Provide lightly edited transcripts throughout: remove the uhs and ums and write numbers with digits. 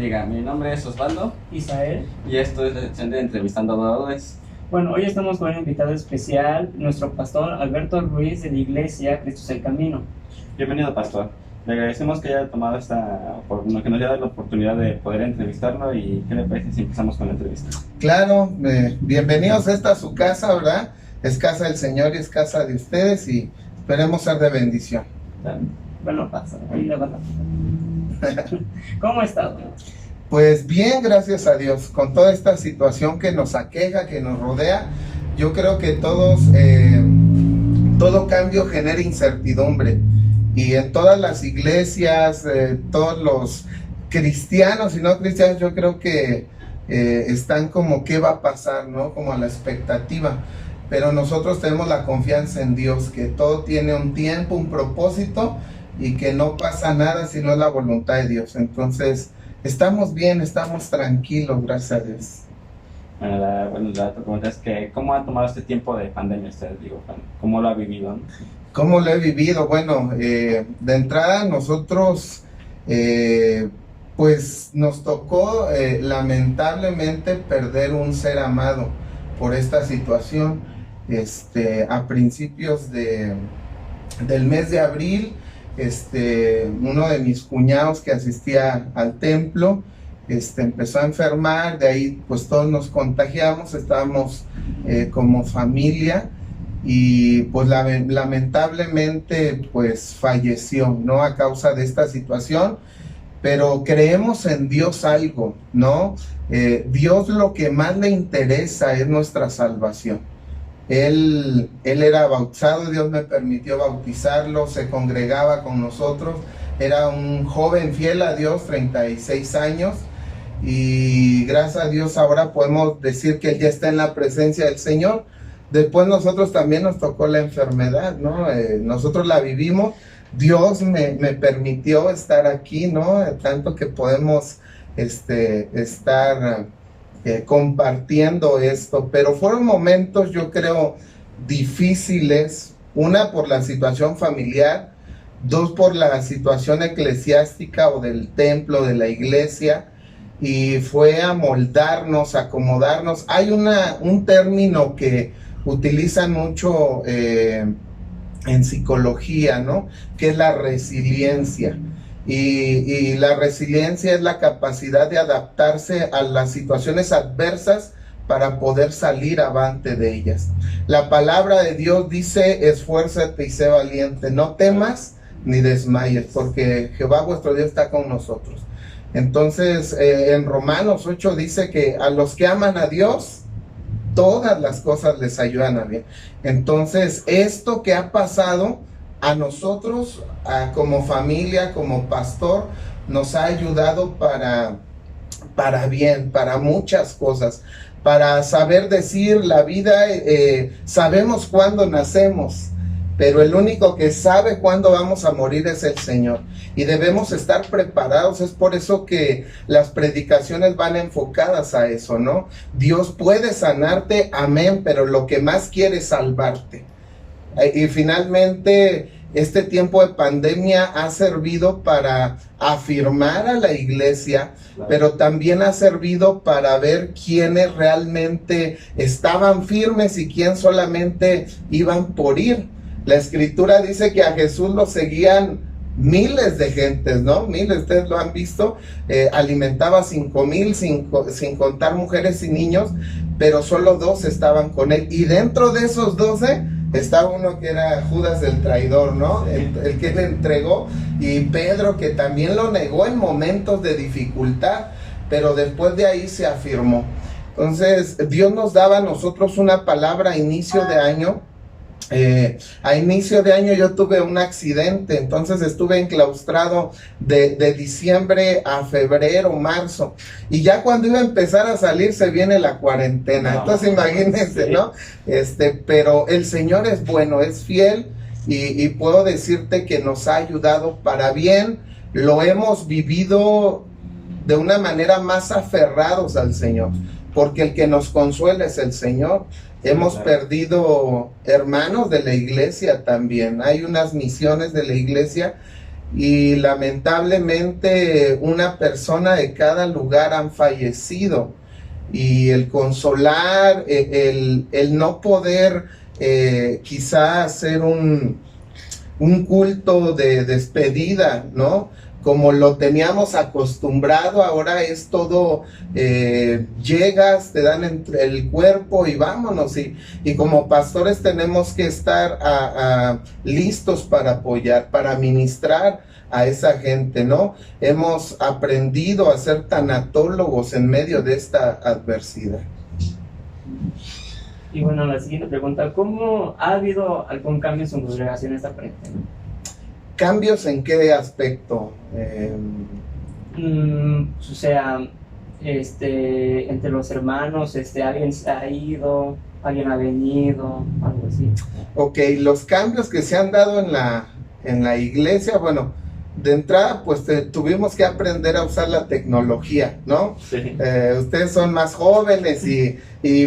bendiga. Mi nombre es Osvaldo Isael. y esto es la sección de Entrevistando Adoradores. Bueno, hoy estamos con un invitado especial, nuestro pastor Alberto Ruiz de la iglesia Cristo es el Camino. Bienvenido, pastor. Le agradecemos que haya tomado que nos haya dado la oportunidad de poder entrevistarlo. ¿Y qué le parece si empezamos con la entrevista? Claro, bienvenidos a esta su casa, ¿verdad? Es casa del Señor y es casa de ustedes y esperemos ser de bendición. Bueno, pasa, ahí le va. ¿Cómo estás? Pues bien, gracias a Dios, con toda esta situación que nos aqueja, que nos rodea, yo creo que todo cambio genera incertidumbre. Y en todas las iglesias, todos los cristianos y no cristianos, yo creo que están como qué va a pasar, ¿no? Como a la expectativa. Pero nosotros tenemos la confianza en Dios, que todo tiene un tiempo, un propósito y que no pasa nada si no es la voluntad de Dios. Entonces, estamos bien, estamos tranquilos, gracias a Dios. Bueno, la otra pregunta es que ¿cómo ha tomado este tiempo de pandemia usted? ¿Cómo lo ha vivido, no? ¿Cómo lo he vivido? Bueno, de entrada nosotros, pues nos tocó lamentablemente perder un ser amado por esta situación. A principios del mes de abril, uno de mis cuñados que asistía al templo, empezó a enfermar, de ahí pues todos nos contagiamos, estábamos como familia. Y pues lamentablemente pues falleció, ¿no? A causa de esta situación, pero creemos en Dios algo, ¿no? Dios lo que más le interesa es nuestra salvación. Él era bautizado, Dios me permitió bautizarlo, se congregaba con nosotros, era un joven fiel a Dios, 36 años, y gracias a Dios ahora podemos decir que él ya está en la presencia del Señor. Después nosotros también nos tocó la enfermedad, ¿no? Nosotros la vivimos, Dios me permitió estar aquí, ¿no? Tanto que podemos estar compartiendo esto, pero fueron momentos, yo creo, difíciles, una por la situación familiar, dos por la situación eclesiástica o del templo, de la iglesia, y fue amoldarnos, acomodarnos. Hay un término que utilizan mucho en psicología, ¿no? Que es la resiliencia. Y la resiliencia es la capacidad de adaptarse a las situaciones adversas para poder salir avante de ellas. La palabra de Dios dice: esfuérzate y sé valiente, no temas ni desmayes, porque Jehová vuestro Dios está con nosotros. Entonces, en Romanos 8 dice que a los que aman a Dios, todas las cosas les ayudan a bien. Entonces, esto que ha pasado a nosotros, como familia, como pastor, nos ha ayudado para bien, para muchas cosas, para saber decir la vida. Sabemos cuándo nacemos, pero el único que sabe cuándo vamos a morir es el Señor, y debemos estar preparados. Es por eso que las predicaciones van enfocadas a eso, ¿no? Dios puede sanarte, amén, pero lo que más quiere es salvarte. Y finalmente, este tiempo de pandemia ha servido para afirmar a la iglesia, claro, pero también ha servido para ver quiénes realmente estaban firmes y quién solamente iban por ir. La escritura dice que a Jesús lo seguían miles de gentes, ¿no? Miles, ustedes lo han visto, alimentaba 5,000 sin contar mujeres y niños, pero solo 12 estaban con él, y dentro de esos 12 estaba uno que era Judas el traidor, ¿no? El que le entregó, y Pedro, que también lo negó en momentos de dificultad, pero después de ahí se afirmó. Entonces, Dios nos daba a nosotros una palabra a inicio de año. A inicio de año yo tuve un accidente, entonces estuve enclaustrado de diciembre a febrero, marzo, y ya cuando iba a empezar a salir se viene la cuarentena. No, entonces imagínense, sí, ¿no? Pero el Señor es bueno, es fiel, y puedo decirte que nos ha ayudado para bien. Lo hemos vivido de una manera más aferrados al Señor, porque el que nos consuela es el Señor. Hemos perdido hermanos de la iglesia también. Hay unas misiones de la iglesia y lamentablemente una persona de cada lugar han fallecido, y el consolar, el no poder quizá hacer un culto de despedida, ¿no? Como lo teníamos acostumbrado, ahora es todo, llegas, te dan el cuerpo y vámonos, y como pastores tenemos que estar listos para apoyar, para ministrar a esa gente, ¿no? Hemos aprendido a ser tanatólogos en medio de esta adversidad. Y bueno, la siguiente pregunta, ¿cómo ha habido algún cambio en su congregación esta cuarentena? ¿Cambios en qué aspecto? O sea, entre los hermanos, alguien se ha ido, alguien ha venido, algo así. Ok, los cambios que se han dado en la iglesia, bueno, de entrada, pues tuvimos que aprender a usar la tecnología, ¿no? Sí. Ustedes son más jóvenes y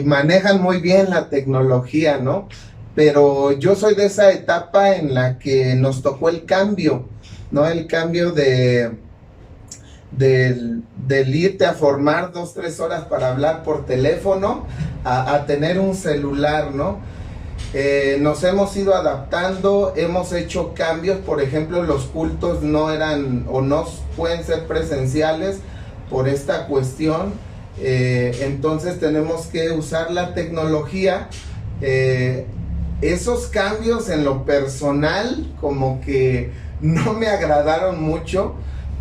manejan muy bien la tecnología, ¿no? Pero yo soy de esa etapa en la que nos tocó el cambio, ¿no? El cambio del irte a formar 2-3 horas para hablar por teléfono a tener un celular, ¿no? Nos hemos ido adaptando, hemos hecho cambios. Por ejemplo, los cultos no eran o no pueden ser presenciales por esta cuestión, entonces tenemos que usar la tecnología. Esos cambios en lo personal como que no me agradaron mucho,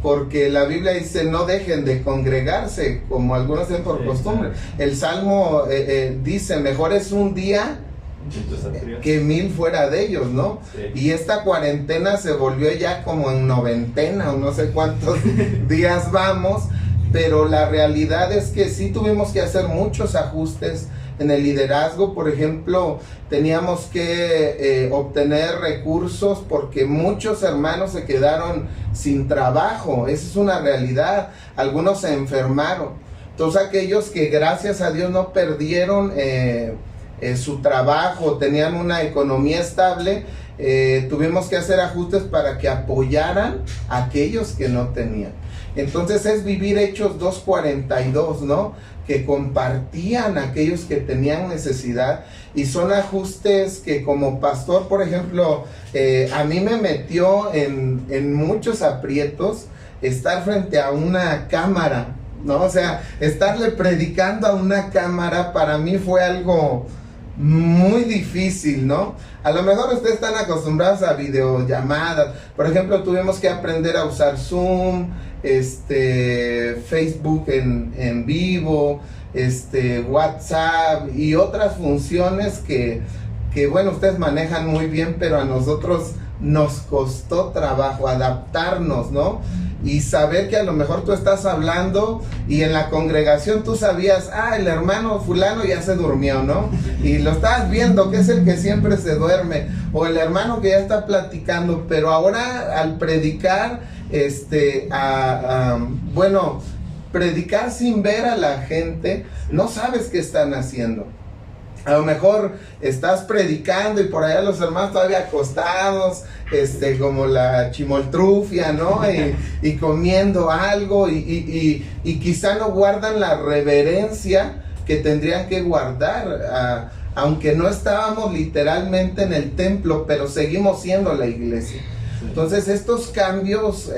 porque la Biblia dice no dejen de congregarse como algunos hacen por costumbre. El Salmo dice mejor es un día que 1000 fuera de ellos, ¿no? Sí. Y esta cuarentena se volvió ya como en noventena o no sé cuántos días vamos, pero la realidad es que sí tuvimos que hacer muchos ajustes en el liderazgo. Por ejemplo, teníamos que obtener recursos porque muchos hermanos se quedaron sin trabajo. Esa es una realidad. Algunos se enfermaron. Entonces aquellos que gracias a Dios no perdieron su trabajo, tenían una economía estable, tuvimos que hacer ajustes para que apoyaran a aquellos que no tenían. Entonces es vivir Hechos 2:42, ¿no? Que compartían a aquellos que tenían necesidad, y son ajustes que como pastor, por ejemplo, a mí me metió en muchos aprietos estar frente a una cámara, ¿no? O sea, estarle predicando a una cámara para mí fue algo muy difícil, ¿no? A lo mejor ustedes están acostumbrados a videollamadas. Por ejemplo, tuvimos que aprender a usar Zoom, Facebook en vivo, WhatsApp y otras funciones que bueno, ustedes manejan muy bien, pero a nosotros nos costó trabajo adaptarnos, ¿no? Y saber que a lo mejor tú estás hablando y en la congregación tú sabías, el hermano fulano ya se durmió, ¿no? Y lo estabas viendo, que es el que siempre se duerme, o el hermano que ya está platicando. Pero ahora al predicar, bueno, predicar sin ver a la gente, no sabes qué están haciendo. A lo mejor estás predicando y por allá los hermanos todavía acostados, como la chimoltrufia, ¿no? Y comiendo algo y quizá no guardan la reverencia que tendrían que guardar, aunque no estábamos literalmente en el templo, pero seguimos siendo la iglesia. Entonces estos cambios,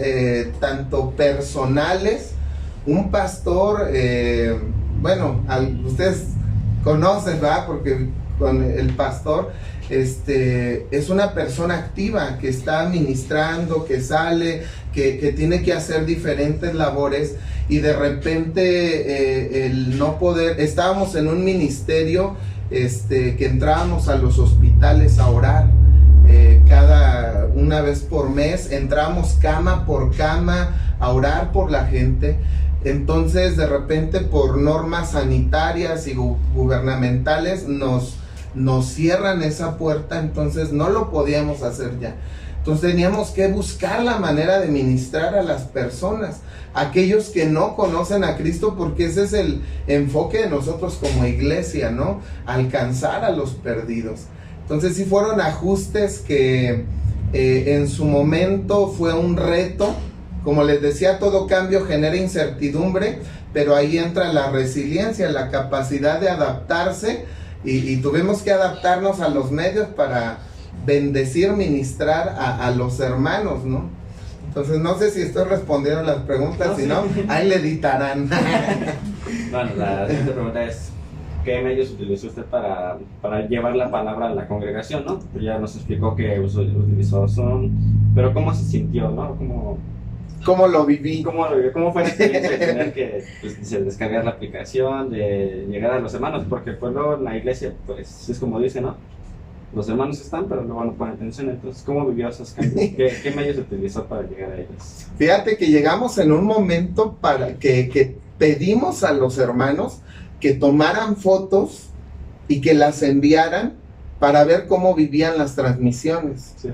tanto personales, un pastor, bueno, ustedes conocen, ¿verdad? Porque con el pastor, es una persona activa que está ministrando, que sale, que tiene que hacer diferentes labores, y de repente el no poder. Estábamos en un ministerio que entrábamos a los hospitales a orar, una vez por mes, entramos cama por cama a orar por la gente. Entonces de repente por normas sanitarias y gubernamentales nos cierran esa puerta, entonces no lo podíamos hacer ya. Entonces teníamos que buscar la manera de ministrar a las personas, aquellos que no conocen a Cristo, porque ese es el enfoque de nosotros como iglesia, ¿no? Alcanzar a los perdidos. Entonces sí fueron ajustes que En su momento fue un reto. Como les decía, todo cambio genera incertidumbre, pero ahí entra la resiliencia, la capacidad de adaptarse, y tuvimos que adaptarnos a los medios para bendecir, ministrar a los hermanos, ¿no? Entonces, no sé si estoy respondiendo las preguntas, No, si sí. no, ahí le editarán. Bueno, la siguiente pregunta es, ¿qué medios utilizó usted para llevar la palabra a la congregación, no? Pues ya nos explicó que utilizó Zoom, pero ¿cómo se sintió, no? ¿Cómo lo viví? ¿Cómo fue la experiencia de tener que descargar la aplicación, de llegar a los hermanos? Porque pues luego en la iglesia, pues es como dice, ¿no? Los hermanos están, pero luego no ponen atención. Entonces, ¿cómo vivió esos cambios? ¿Qué medios utilizó para llegar a ellos? Fíjate que llegamos en un momento para que pedimos a los hermanos que tomaran fotos y que las enviaran para ver cómo vivían las transmisiones. Sí.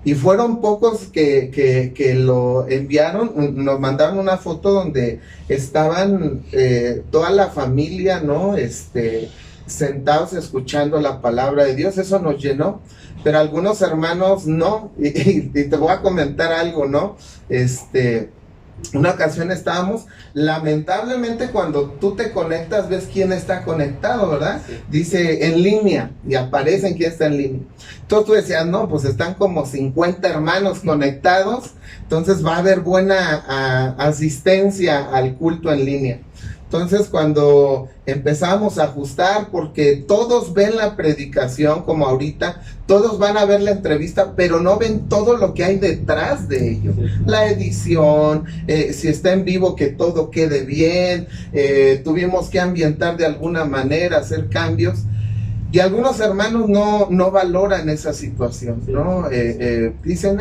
Y fueron pocos que lo enviaron, nos mandaron una foto donde estaban toda la familia, ¿no? Sentados escuchando la palabra de Dios. Eso nos llenó, pero algunos hermanos no, y te voy a comentar algo, ¿no? Una ocasión estábamos, lamentablemente cuando tú te conectas ves quién está conectado, ¿verdad? Sí. Dice en línea y aparecen quién está en línea. Entonces tú decías, no, pues están como 50 hermanos conectados, entonces va a haber buena asistencia al culto en línea. Entonces cuando empezamos a ajustar, porque todos ven la predicación como ahorita, todos van a ver la entrevista, pero no ven todo lo que hay detrás de ello. Sí. La edición, si está en vivo que todo quede bien, tuvimos que ambientar de alguna manera, hacer cambios. Y algunos hermanos no valoran esa situación, ¿no? Dicen,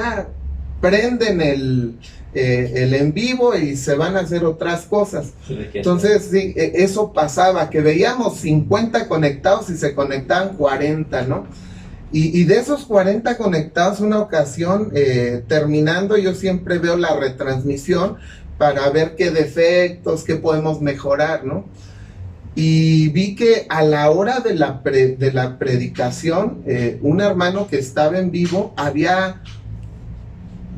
prenden el en vivo y se van a hacer otras cosas. Entonces, sí, eso pasaba, que veíamos 50 conectados y se conectaban 40, ¿no? Y de esos 40 conectados, una ocasión, terminando, yo siempre veo la retransmisión para ver qué defectos, qué podemos mejorar, ¿no? Y vi que a la hora de la predicación, un hermano que estaba en vivo había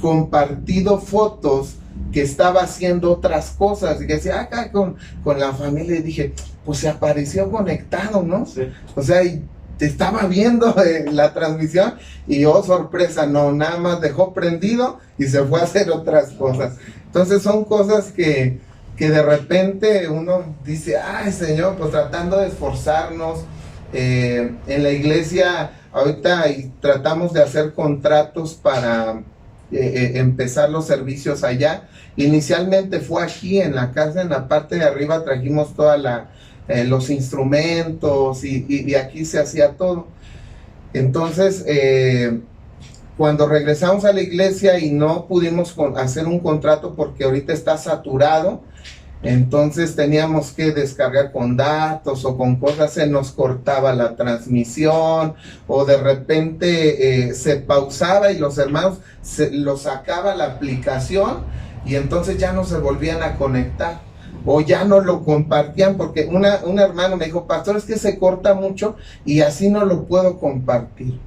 compartido fotos que estaba haciendo otras cosas, y que decía, acá con la familia, y dije, pues se apareció conectado, ¿no? Sí. O sea, y te estaba viendo la transmisión, y oh, sorpresa, no, nada más dejó prendido y se fue a hacer otras cosas. Entonces son cosas que de repente uno dice, ay Señor, pues tratando de esforzarnos. En la iglesia ahorita tratamos de hacer contratos para empezar los servicios allá. Inicialmente fue aquí en la casa, en la parte de arriba trajimos toda los instrumentos, y aquí se hacía todo. Entonces cuando regresamos a la iglesia y no pudimos hacer un contrato porque ahorita está saturado, entonces teníamos que descargar con datos o con cosas, se nos cortaba la transmisión, o de repente se pausaba y los hermanos lo sacaba la aplicación y entonces ya no se volvían a conectar, o ya no lo compartían, porque un hermano me dijo, pastor, es que se corta mucho y así no lo puedo compartir.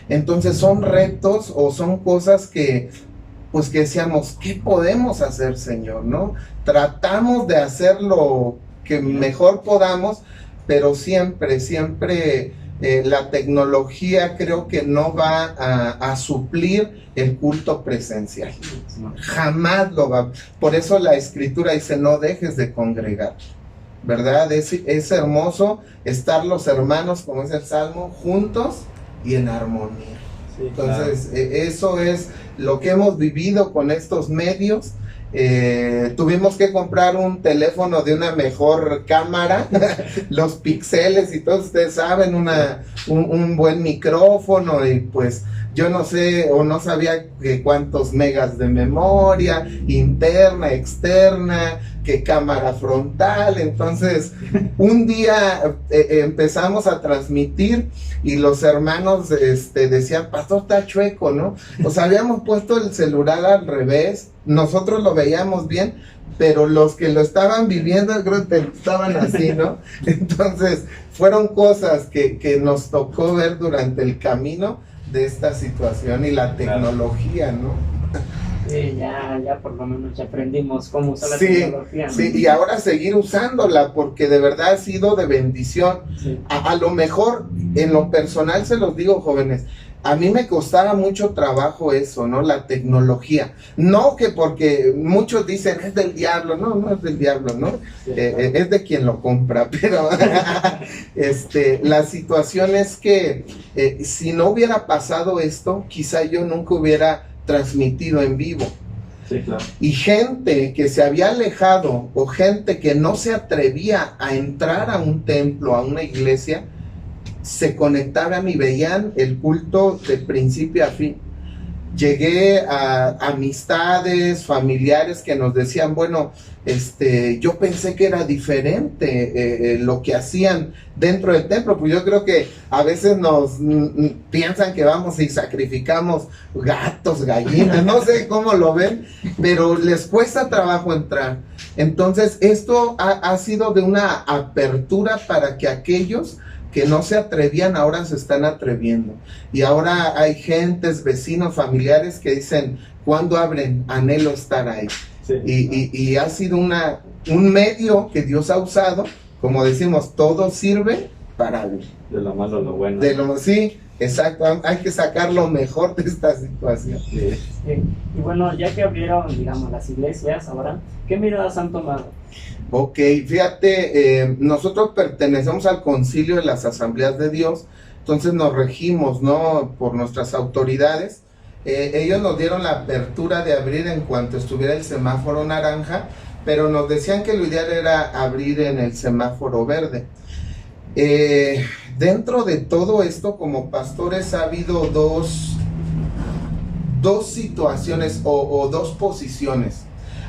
Entonces son retos o son cosas que pues que decíamos, ¿qué podemos hacer, Señor? ¿No? Tratamos de hacer lo que mejor podamos, pero siempre la tecnología creo que no va a suplir el culto presencial. Jamás lo va. Por eso la Escritura dice, no dejes de congregar, ¿verdad? Es hermoso estar los hermanos, como es el Salmo, juntos y en armonía. Sí, entonces, claro. Eso es lo que hemos vivido con estos medios. Tuvimos que comprar un teléfono de una mejor cámara, los píxeles y todos ustedes saben, un buen micrófono, y pues yo no sé o no sabía cuántos megas de memoria interna, externa, que cámara frontal. Entonces un día empezamos a transmitir y los hermanos decían, pastor, está chueco, ¿no? O sea, habíamos puesto el celular al revés, nosotros lo veíamos bien, pero los que lo estaban viviendo creo que estaban así, ¿no? Entonces fueron cosas que nos tocó ver durante el camino de esta situación y la tecnología, ¿no? Sí, ya por lo menos ya aprendimos cómo usar la Sí, tecnología, ¿no? sí, y ahora seguir usándola porque de verdad ha sido de bendición. Sí. A lo mejor, en lo personal se los digo, jóvenes, a mí me costaba mucho trabajo eso, ¿no? La tecnología. No que porque muchos dicen es del diablo, no es del diablo, ¿no? Sí, Es de quien lo compra, pero la situación es que si no hubiera pasado esto, quizá yo nunca hubiera transmitido en vivo. sí, claro. Y gente que se había alejado o gente que no se atrevía a entrar a un templo, a una iglesia, se conectaban y veían el culto de principio a fin. Llegué a amistades, familiares que nos decían, bueno, yo pensé que era diferente lo que hacían dentro del templo, pues yo creo que a veces nos piensan que vamos y sacrificamos gatos, gallinas, no sé cómo lo ven, pero les cuesta trabajo entrar. Entonces esto ha sido de una apertura para que aquellos que no se atrevían ahora se están atreviendo. Y ahora hay gentes, vecinos, familiares que dicen, ¿cuándo abren? Anhelo estar ahí. Sí, Y ha sido un medio que Dios ha usado, como decimos, todo sirve para algo. de lo malo lo bueno. Sí, exacto, hay que sacar lo mejor de esta situación. Sí. Sí. Y bueno, ya que abrieron, digamos, las iglesias ahora, ¿qué miradas han tomado? Ok, fíjate, nosotros pertenecemos al Concilio de las Asambleas de Dios, entonces nos regimos, ¿no?, por nuestras autoridades. Ellos nos dieron la apertura de abrir en cuanto estuviera el semáforo naranja, pero nos decían que lo ideal era abrir en el semáforo verde. Dentro de todo esto, como pastores, ha habido dos situaciones o dos posiciones.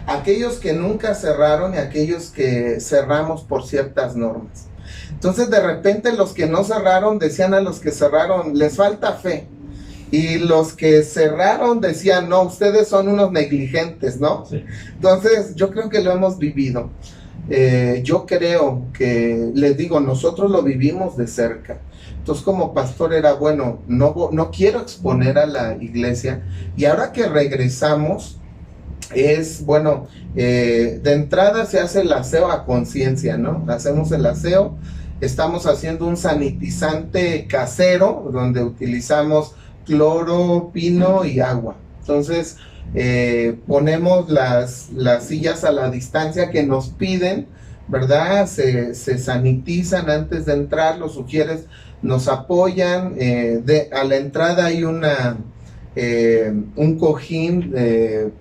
Aquellos que nunca cerraron y aquellos que cerramos por ciertas normas. Entonces de repente los que no cerraron decían a los que cerraron, les falta fe. Y los que cerraron decían, no, ustedes son unos negligentes, ¿no? Sí. Entonces yo creo que lo hemos vivido. Yo creo que, les digo, nosotros lo vivimos de cerca. Entonces como pastor era, bueno, no quiero exponer a la iglesia. Y ahora que regresamos, es, bueno, de entrada se hace el aseo a conciencia, ¿no? Hacemos el aseo, estamos haciendo un sanitizante casero, donde utilizamos cloro, pino y agua. Entonces, ponemos las sillas a la distancia que nos piden, ¿verdad? Se sanitizan antes de entrar, los sugieres nos apoyan, a la entrada hay un cojín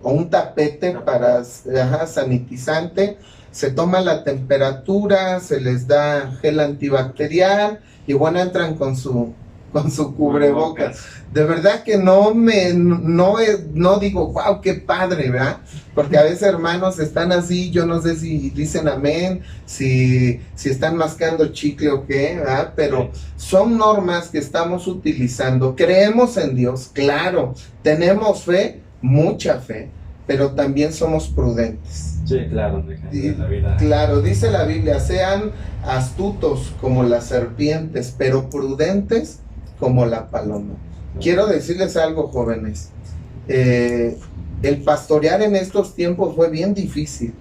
o un tapete para sanitizante, se toma la temperatura, se les da gel antibacterial y bueno, entran con su cubrebocas. De verdad que no digo, wow, qué padre, ¿verdad? Porque a veces hermanos están así, yo no sé si dicen amén, si están mascando chicle o qué, ¿verdad? Pero son normas que estamos utilizando. Creemos en Dios, claro, tenemos fe, mucha fe, pero también somos prudentes. Sí, claro, la vida. Claro, dice la Biblia, sean astutos como las serpientes, pero prudentes como la paloma. Quiero decirles algo, jóvenes. El pastorear en estos tiempos fue bien difícil,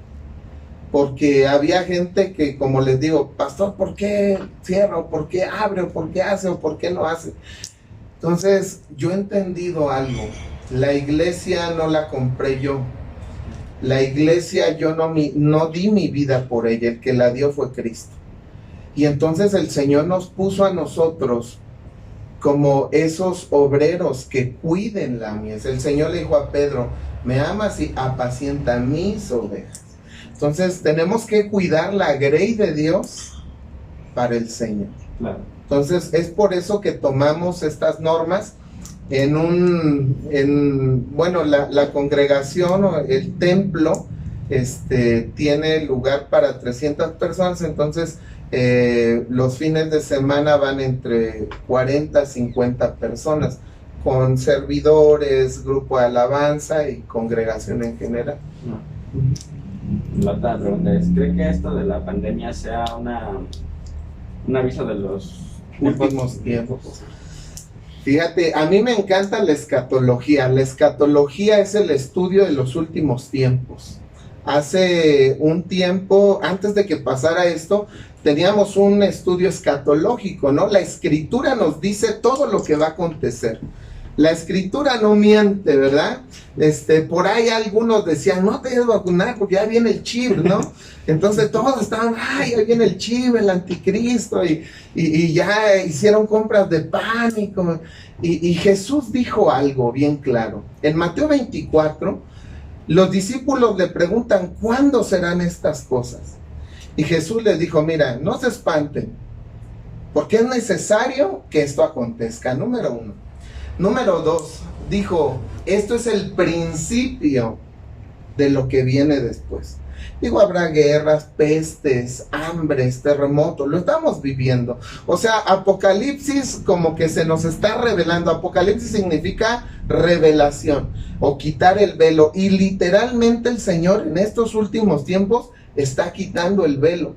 porque había gente que, como les digo, pastor, ¿por qué cierra? ¿O por qué abre? ¿O por qué hace? ¿O por qué no hace? Entonces, yo he entendido algo. La iglesia no la compré yo. La iglesia yo no di mi vida por ella. El que la dio fue Cristo. Y entonces el Señor nos puso a nosotros como esos obreros que cuiden la mies. El Señor le dijo a Pedro, me amas y apacienta mis ovejas. Entonces tenemos que cuidar la grey de Dios para el Señor. Claro. Entonces es por eso que tomamos estas normas bueno, la congregación o el templo tiene lugar para 300 personas, entonces los fines de semana van entre 40 a 50 personas, con servidores, grupo de alabanza y congregación en general. La otra pregunta es, ¿cree que esto de la pandemia sea un aviso de los últimos tiempos? Fíjate, a mí me encanta la escatología. La escatología es el estudio de los últimos tiempos. Hace un tiempo, antes de que pasara esto, teníamos un estudio escatológico, ¿no? La escritura nos dice todo lo que va a acontecer. La escritura no miente, ¿verdad? Por ahí algunos decían, no te debes vacunar porque ya viene el chip, ¿no? Entonces todos estaban, ay, ya viene el chip, el anticristo, y ya hicieron compras de pánico. Y Jesús dijo algo bien claro. En Mateo 24, los discípulos le preguntan, ¿cuándo serán estas cosas? Y Jesús les dijo, mira, no se espanten, porque es necesario que esto acontezca, número 1. Número 2, dijo, esto es el principio de lo que viene después. Digo, habrá guerras, pestes, hambres, terremotos, lo estamos viviendo. O sea, Apocalipsis como que se nos está revelando. Apocalipsis significa revelación o quitar el velo. Y literalmente el Señor en estos últimos tiempos está quitando el velo.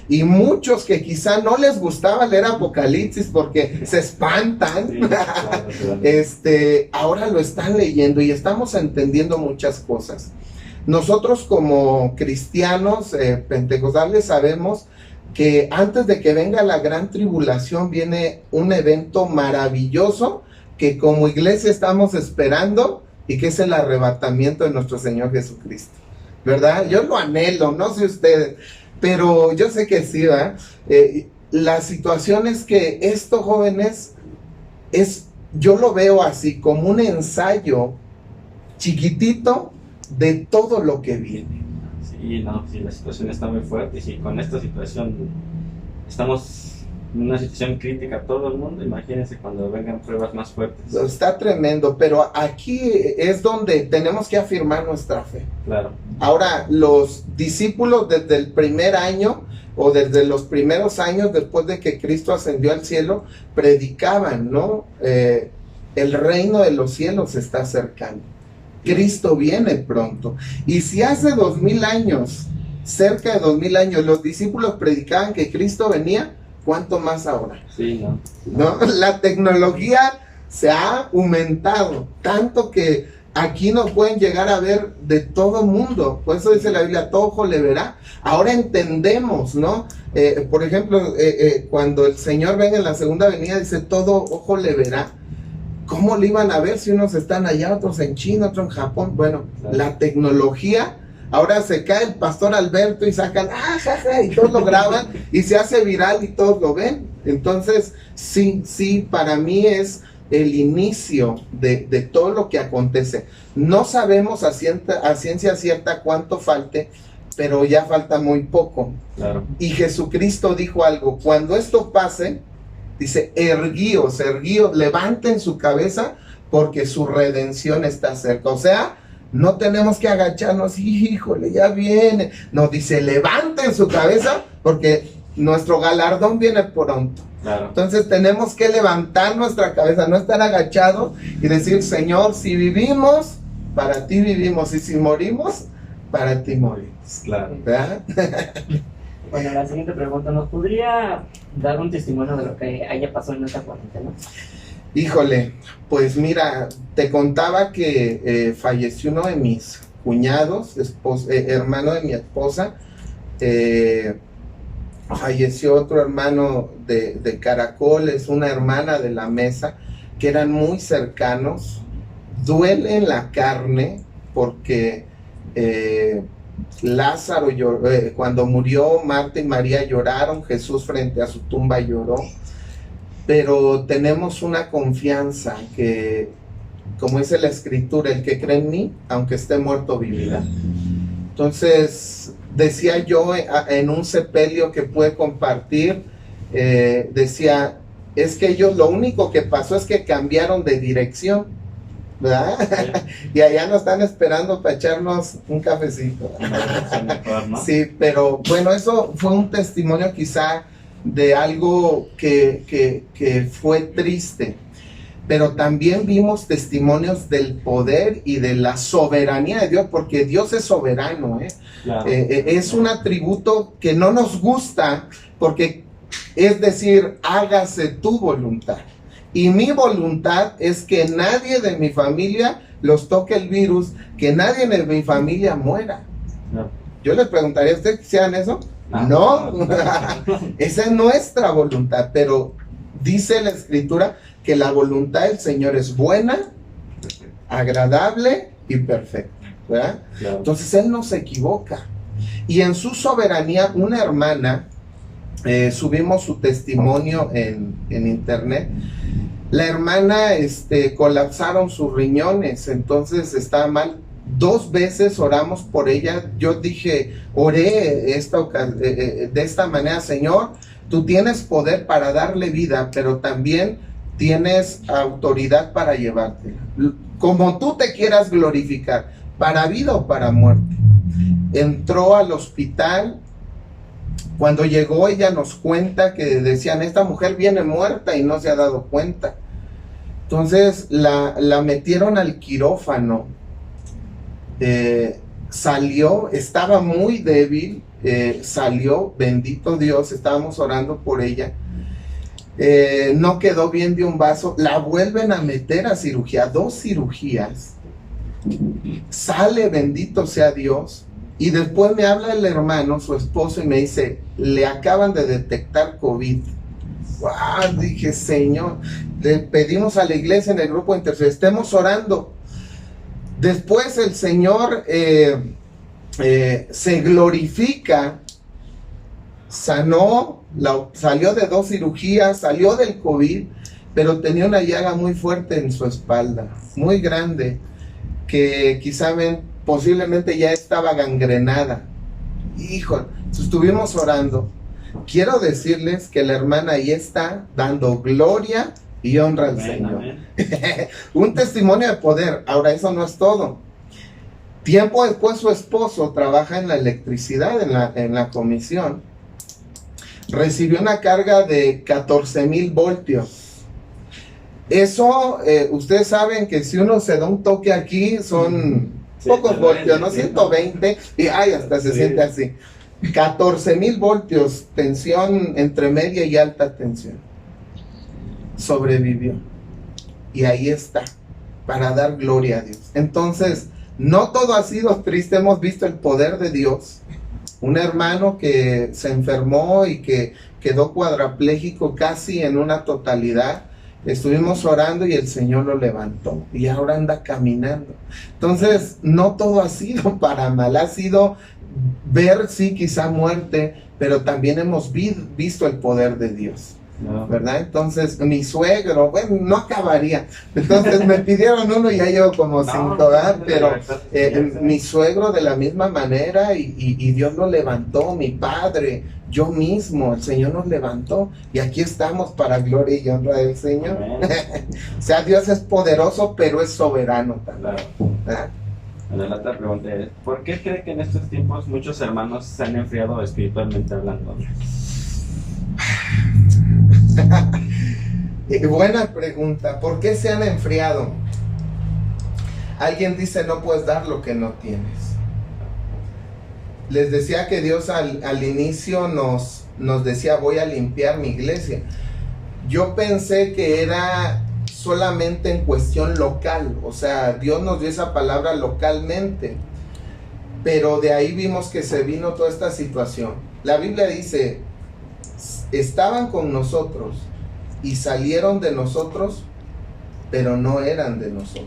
Y muchos que quizá no les gustaba leer Apocalipsis porque se espantan, sí, claro. Ahora lo están leyendo y estamos entendiendo muchas cosas. Nosotros como cristianos pentecostales sabemos que antes de que venga la gran tribulación viene un evento maravilloso que como iglesia estamos esperando y que es el arrebatamiento de nuestro Señor Jesucristo, ¿verdad? Yo lo anhelo, no sé ustedes, pero yo sé que sí, ¿verdad? La situación es que estos jóvenes, yo lo veo así, como un ensayo chiquitito de todo lo que viene. Sí, la situación está muy fuerte y si con esta situación estamos en una situación crítica todo el mundo, imagínense cuando vengan pruebas más fuertes. Está tremendo, pero aquí es donde tenemos que afirmar nuestra fe. Claro. Ahora, los discípulos desde el primer año o desde los primeros años después de que Cristo ascendió al cielo, predicaban, ¿no? El reino de los cielos se está acercando. Cristo viene pronto. Y si hace 2000 años, cerca de 2000 años, los discípulos predicaban que Cristo venía, ¿cuánto más ahora? Sí, ¿No? La tecnología se ha aumentado, tanto que aquí nos pueden llegar a ver de todo mundo. Por eso dice la Biblia, todo ojo le verá. Ahora entendemos, ¿no? Por ejemplo, cuando el Señor venga en la segunda venida, dice, todo ojo le verá. ¿Cómo le iban a ver si unos están allá, otros en China, otros en Japón? Bueno, claro. La tecnología, ahora se cae el pastor Alberto y sacan, jaja, y todos lo graban y se hace viral y todos lo ven. Entonces, sí, para mí es el inicio de todo lo que acontece. No sabemos a ciencia cierta cuánto falte, pero ya falta muy poco. Claro. Y Jesucristo dijo algo, cuando esto pase, dice, erguíos, levanten su cabeza porque su redención está cerca. O sea, no tenemos que agacharnos, híjole, ya viene. No, dice, levanten su cabeza porque nuestro galardón viene pronto. Claro. Entonces tenemos que levantar nuestra cabeza, no estar agachados y decir, Señor, si vivimos, para ti vivimos, y si morimos, para ti morimos. Claro. ¿Verdad? Bueno, la siguiente pregunta, ¿nos podría dar un testimonio de lo que haya pasado en esta cuarentena? Híjole, pues mira, te contaba que falleció uno de mis cuñados, hermano de mi esposa, falleció otro hermano de Caracoles, una hermana de la mesa, que eran muy cercanos. Duele en la carne porque Lázaro lloró, cuando murió Marta y María lloraron, Jesús frente a su tumba lloró, pero tenemos una confianza que, como dice la escritura, el que cree en mí, aunque esté muerto, vivirá. Entonces, decía yo en un sepelio que pude compartir, decía, es que ellos lo único que pasó es que cambiaron de dirección, ¿verdad? Sí. Y allá nos están esperando para echarnos un cafecito. Mejor, ¿no? Sí, pero bueno, eso fue un testimonio quizá de algo que fue triste, pero también vimos testimonios del poder y de la soberanía de Dios, porque Dios es soberano, ¿eh? Claro. Es un atributo que no nos gusta, porque es decir, hágase tu voluntad. Y mi voluntad es que nadie de mi familia los toque el virus, que nadie de mi familia muera. No. Yo les preguntaría, ¿ustedes quisieran eso? No. No, esa es nuestra voluntad, pero dice la Escritura que la voluntad del Señor es buena, agradable y perfecta, ¿verdad? Claro. Entonces Él no se equivoca. Y en su soberanía, una hermana, subimos su testimonio en internet. La hermana colapsaron sus riñones, entonces estaba mal. 2 veces oramos por ella. Yo dije, oré de esta manera: Señor, tú tienes poder para darle vida, pero también tienes autoridad para llevártela, como tú te quieras glorificar, para vida o para muerte. Entró al hospital. Cuando llegó, ella nos cuenta que decían, esta mujer viene muerta y no se ha dado cuenta. Entonces la metieron al quirófano. Salió, estaba muy débil, salió, bendito Dios, estábamos orando por ella. No quedó bien de un vaso, la vuelven a meter a cirugía, 2 cirugías. Sale, bendito sea Dios. Y después me habla el hermano, su esposo, y me dice, le acaban de detectar COVID. ¡Wow! Dije, Señor, le pedimos a la iglesia en el grupo de intercesión, estemos orando. Después el Señor se glorifica, sanó, salió de 2 cirugías, salió del COVID, pero tenía una llaga muy fuerte en su espalda, muy grande, que quizá posiblemente ya estaba gangrenada. Hijo, estuvimos orando. Quiero decirles que la hermana ahí está dando gloria y honra al Señor. Un testimonio de poder. Ahora, eso no es todo. Tiempo después, su esposo trabaja en la electricidad, en la comisión. Recibió una carga de 14,000 voltios. Eso, ustedes saben que si uno se da un toque aquí, son pocos voltios, ¿no? 120, y hasta se siente así. 14,000 voltios, tensión entre media y alta tensión. Sobrevivió. Y ahí está, para dar gloria a Dios. Entonces, no todo ha sido triste, hemos visto el poder de Dios. Un hermano que se enfermó y que quedó cuadraplégico casi en una totalidad. Estuvimos orando y el Señor lo levantó y ahora anda caminando. Entonces, no todo ha sido para mal, ha sido ver, sí, quizá muerte, pero también hemos visto el poder de Dios. No. ¿Verdad? Entonces, mi suegro, bueno, no acabaría. Entonces me pidieron uno y ya llevo como 5, ¿verdad? Pero mi suegro de la misma manera y Dios lo levantó, mi padre, yo mismo, el Señor nos levantó y aquí estamos para gloria y honra del Señor. O sea, Dios es poderoso, pero es soberano también. ¿Verdad? Bueno, la otra pregunta es, ¿por qué cree que en estos tiempos muchos hermanos se han enfriado espiritualmente hablando? Buena pregunta. ¿Por qué se han enfriado? Alguien dice, no puedes dar lo que no tienes. Les decía que Dios al inicio nos decía, voy a limpiar mi iglesia. Yo pensé que era solamente en cuestión local, o sea, Dios nos dio esa palabra localmente, pero de ahí vimos que se vino toda esta situación. La Biblia dice, estaban con nosotros y salieron de nosotros, pero no eran de nosotros.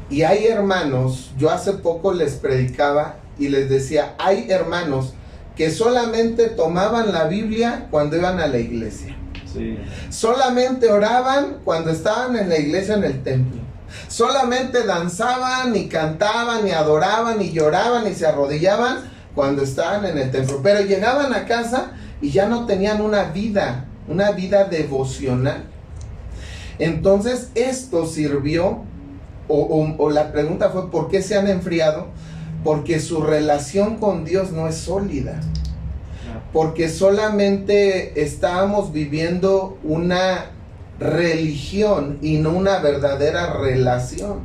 Y hay hermanos, yo hace poco les predicaba y les decía, hay hermanos que solamente tomaban la Biblia cuando iban a la iglesia. Sí. Solamente oraban cuando estaban en la iglesia, en el templo. Solamente danzaban y cantaban y adoraban y lloraban y se arrodillaban cuando estaban en el templo. Pero llegaban a casa y ya no tenían una vida devocional. Entonces esto sirvió, o la pregunta fue, ¿por qué se han enfriado? Porque su relación con Dios no es sólida. Porque solamente estábamos viviendo una religión y no una verdadera relación.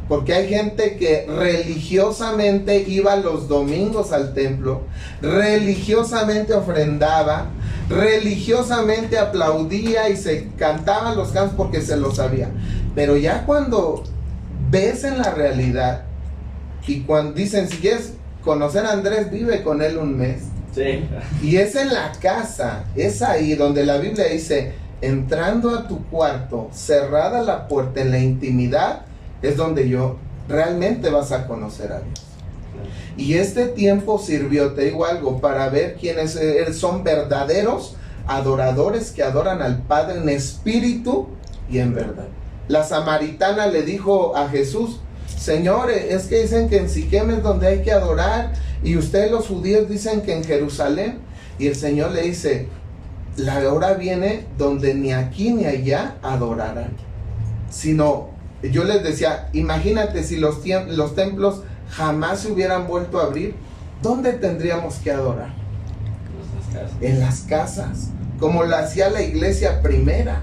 Porque hay gente que religiosamente iba los domingos al templo, religiosamente ofrendaba, religiosamente aplaudía y se cantaban los cantos porque se los sabía. Pero ya cuando ves en la realidad, y cuando dicen, si quieres conocer a Andrés, vive con él un mes. Sí. Y es en la casa, es ahí donde la Biblia dice, entrando a tu cuarto, cerrada la puerta, en la intimidad, es donde yo realmente vas a conocer a Dios. Y este tiempo sirvió, te digo algo, para ver quiénes son verdaderos adoradores que adoran al Padre en espíritu y en verdad. La samaritana le dijo a Jesús, Señor, es que dicen que en Siquem es donde hay que adorar, y ustedes los judíos dicen que en Jerusalén. Y el Señor le dice, la hora viene donde ni aquí ni allá adorarán. Sino, yo les decía, imagínate si los templos jamás se hubieran vuelto a abrir, ¿dónde tendríamos que adorar? En las casas, como lo hacía la iglesia primera.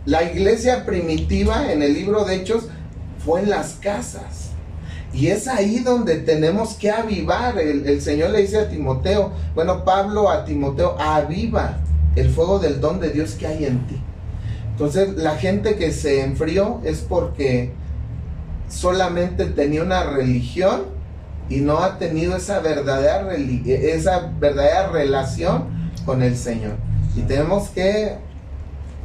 La iglesia primitiva en el libro de Hechos fue en las casas. Y es ahí donde tenemos que avivar. El Señor le dice a Timoteo, bueno, Pablo a Timoteo, aviva el fuego del don de Dios que hay en ti. Entonces la gente que se enfrió es porque solamente tenía una religión y no ha tenido esa verdadera relación con el Señor. Y tenemos que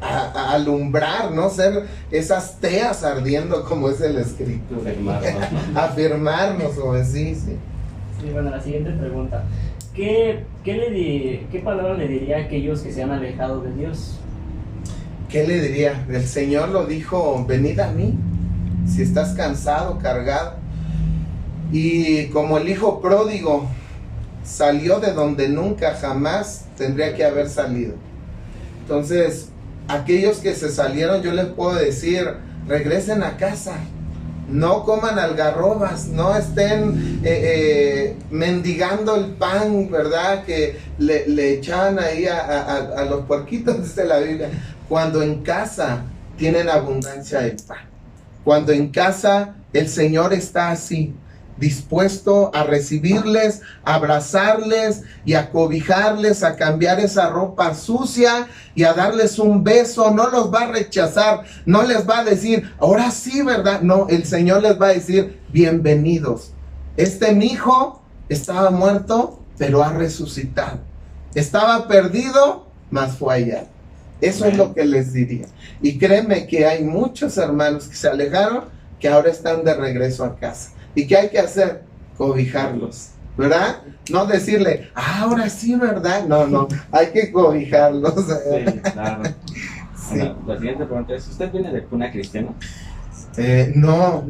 alumbrar, no ser esas teas ardiendo como es el escrito. Afirmarnos, como sí. Sí, bueno, la siguiente pregunta. ¿Qué palabra le diría a aquellos que se han alejado de Dios? ¿Qué le diría? El Señor lo dijo, venid a mí, si estás cansado, cargado. Y como el hijo pródigo salió de donde nunca jamás tendría que haber salido. Entonces, aquellos que se salieron, yo les puedo decir, regresen a casa. No coman algarrobas, no estén mendigando el pan, ¿verdad? Que le echaban ahí a los puerquitos, dice la Biblia. Cuando en casa tienen abundancia de pan. Cuando en casa el Señor está así, dispuesto a recibirles, a abrazarles y a cobijarles, a cambiar esa ropa sucia y a darles un beso. No los va a rechazar, no les va a decir, ahora sí, ¿verdad? No, el Señor les va a decir, bienvenidos. Mi hijo estaba muerto, pero ha resucitado. Estaba perdido, mas fue hallado. Eso es lo que les diría. Y créeme que hay muchos hermanos que se alejaron, que ahora están de regreso a casa. ¿Y qué hay que hacer? Cobijarlos, ¿verdad? No decirle, ahora sí, ¿verdad? No, hay que cobijarlos. Sí, claro. Sí. Bueno, la siguiente pregunta es, ¿usted viene de cuna cristiana? No.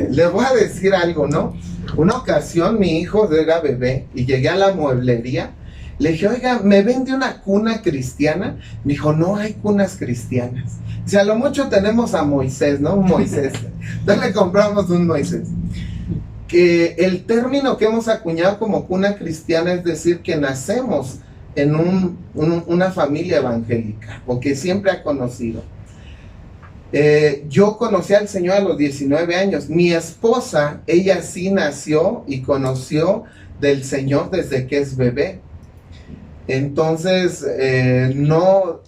Les voy a decir algo, ¿no? Una ocasión mi hijo era bebé y llegué a la mueblería. Le dije, oiga, ¿me vende una cuna cristiana? Me dijo, no hay cunas cristianas. O sea, a lo mucho tenemos a Moisés, ¿no? Un Moisés. Entonces le compramos un Moisés. Que el término que hemos acuñado como cuna cristiana es decir que nacemos en una familia evangélica, o que siempre ha conocido. Yo conocí al Señor a los 19 años. Mi esposa, ella sí nació y conoció del Señor desde que es bebé. Entonces, no,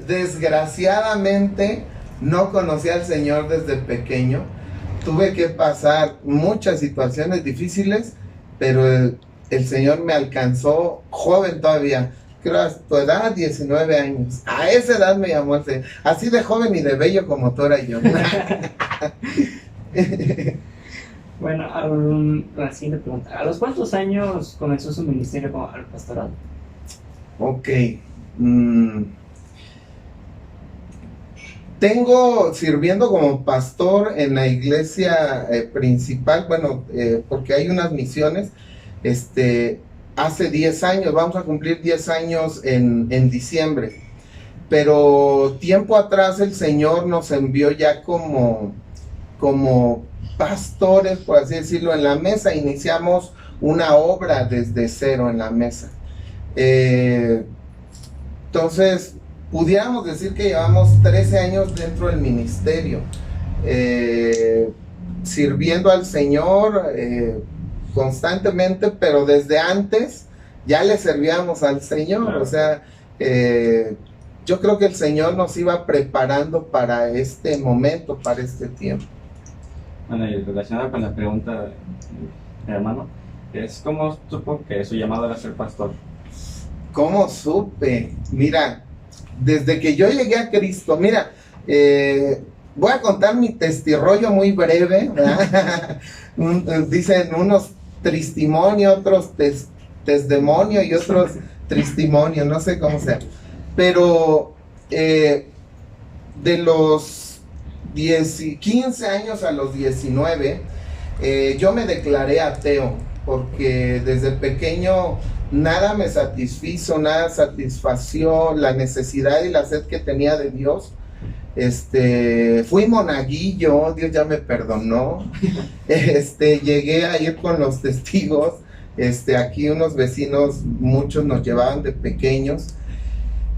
desgraciadamente, no conocí al Señor desde pequeño. Tuve que pasar muchas situaciones difíciles, pero el Señor me alcanzó joven todavía. Creo a tu edad, 19 años. A esa edad me llamó el Señor. Así de joven y de bello como tú eras yo. Bueno, la siguiente pregunta. ¿A los cuántos años comenzó su ministerio como al pastorado? Ok. Tengo sirviendo como pastor en la iglesia principal, bueno, porque hay unas misiones, hace 10 años, vamos a cumplir 10 años en diciembre, pero tiempo atrás el Señor nos envió ya como pastores, por así decirlo, en la mesa. Iniciamos una obra desde cero en la mesa. Entonces, pudiéramos decir que llevamos 13 años dentro del ministerio, sirviendo al Señor constantemente, pero desde antes ya le servíamos al Señor. Claro. O sea, yo creo que el Señor nos iba preparando para este momento, para este tiempo. Bueno, y relacionado con la pregunta de hermano, es ¿cómo supo que su llamado era ser pastor? ¿Cómo supe? Mira, desde que yo llegué a Cristo, mira, voy a contar mi testirollo muy breve, ¿verdad? Dicen unos tristimonios, otros tesdemonio y otros tristimonios, no sé cómo sea. Pero de los 15 años a los 19, yo me declaré ateo, porque desde pequeño nada me satisfizo, nada satisfació la necesidad y la sed que tenía de Dios. Fui monaguillo, Dios ya me perdonó. Llegué a ir con los testigos. Aquí unos vecinos, muchos nos llevaban de pequeños.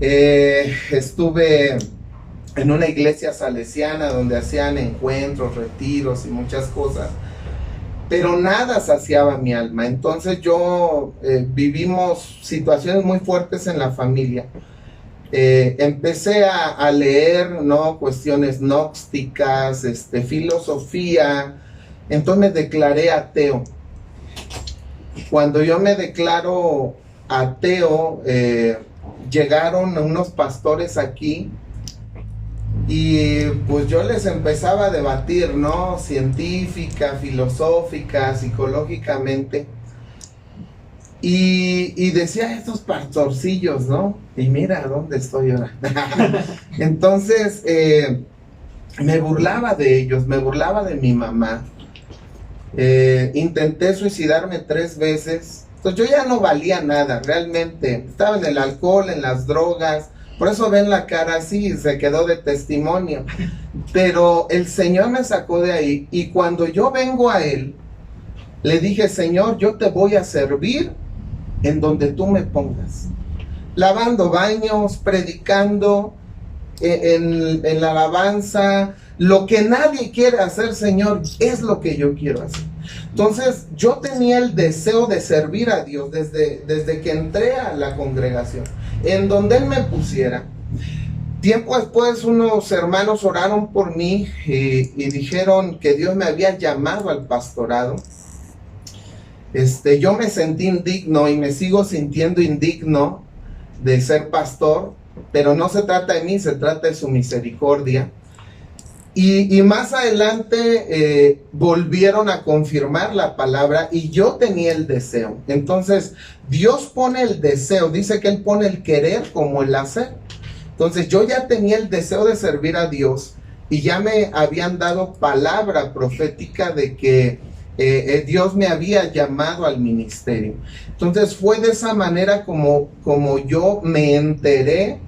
Estuve en una iglesia salesiana donde hacían encuentros, retiros y muchas cosas, pero nada saciaba mi alma. Entonces vivimos situaciones muy fuertes en la familia. Empecé a leer, ¿no?, cuestiones gnósticas, filosofía. Entonces me declaré ateo. Cuando yo me declaro ateo, llegaron unos pastores aquí y pues yo les empezaba a debatir, ¿no?, científica, filosófica, psicológicamente. Y decía, estos pastorcillos, ¿no? Y mira dónde estoy ahora. Entonces, me burlaba de ellos, me burlaba de mi mamá. Intenté suicidarme 3 veces. Entonces yo ya no valía nada, realmente. Estaba en el alcohol, en las drogas. Por eso ven la cara así, se quedó de testimonio. Pero el Señor me sacó de ahí. Y cuando yo vengo a Él, le dije, Señor, yo te voy a servir en donde tú me pongas. Lavando baños, predicando, en la alabanza. Lo que nadie quiere hacer, Señor, es lo que yo quiero hacer. Entonces, yo tenía el deseo de servir a Dios desde que entré a la congregación, en donde Él me pusiera. Tiempo después, unos hermanos oraron por mí y dijeron que Dios me había llamado al pastorado. Yo me sentí indigno y me sigo sintiendo indigno de ser pastor, pero no se trata de mí, se trata de su misericordia. Y más adelante volvieron a confirmar la palabra y yo tenía el deseo. Entonces Dios pone el deseo, dice que Él pone el querer como el hacer. Entonces yo ya tenía el deseo de servir a Dios y ya me habían dado palabra profética de que Dios me había llamado al ministerio. Entonces fue de esa manera como yo me enteré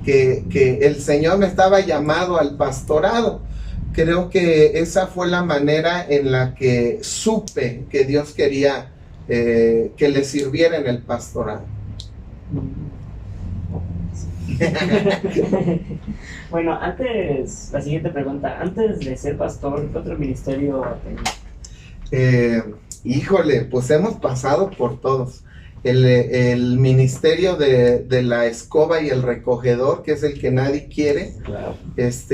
que el Señor me estaba llamado al pastorado. Creo que esa fue la manera en la que supe que Dios quería que le sirviera en el pastorado. Bueno, antes, la siguiente pregunta, antes de ser pastor, ¿qué otro ministerio tenía? Híjole, pues hemos pasado por todos. El ministerio de la escoba y el recogedor, que es el que nadie quiere. Claro.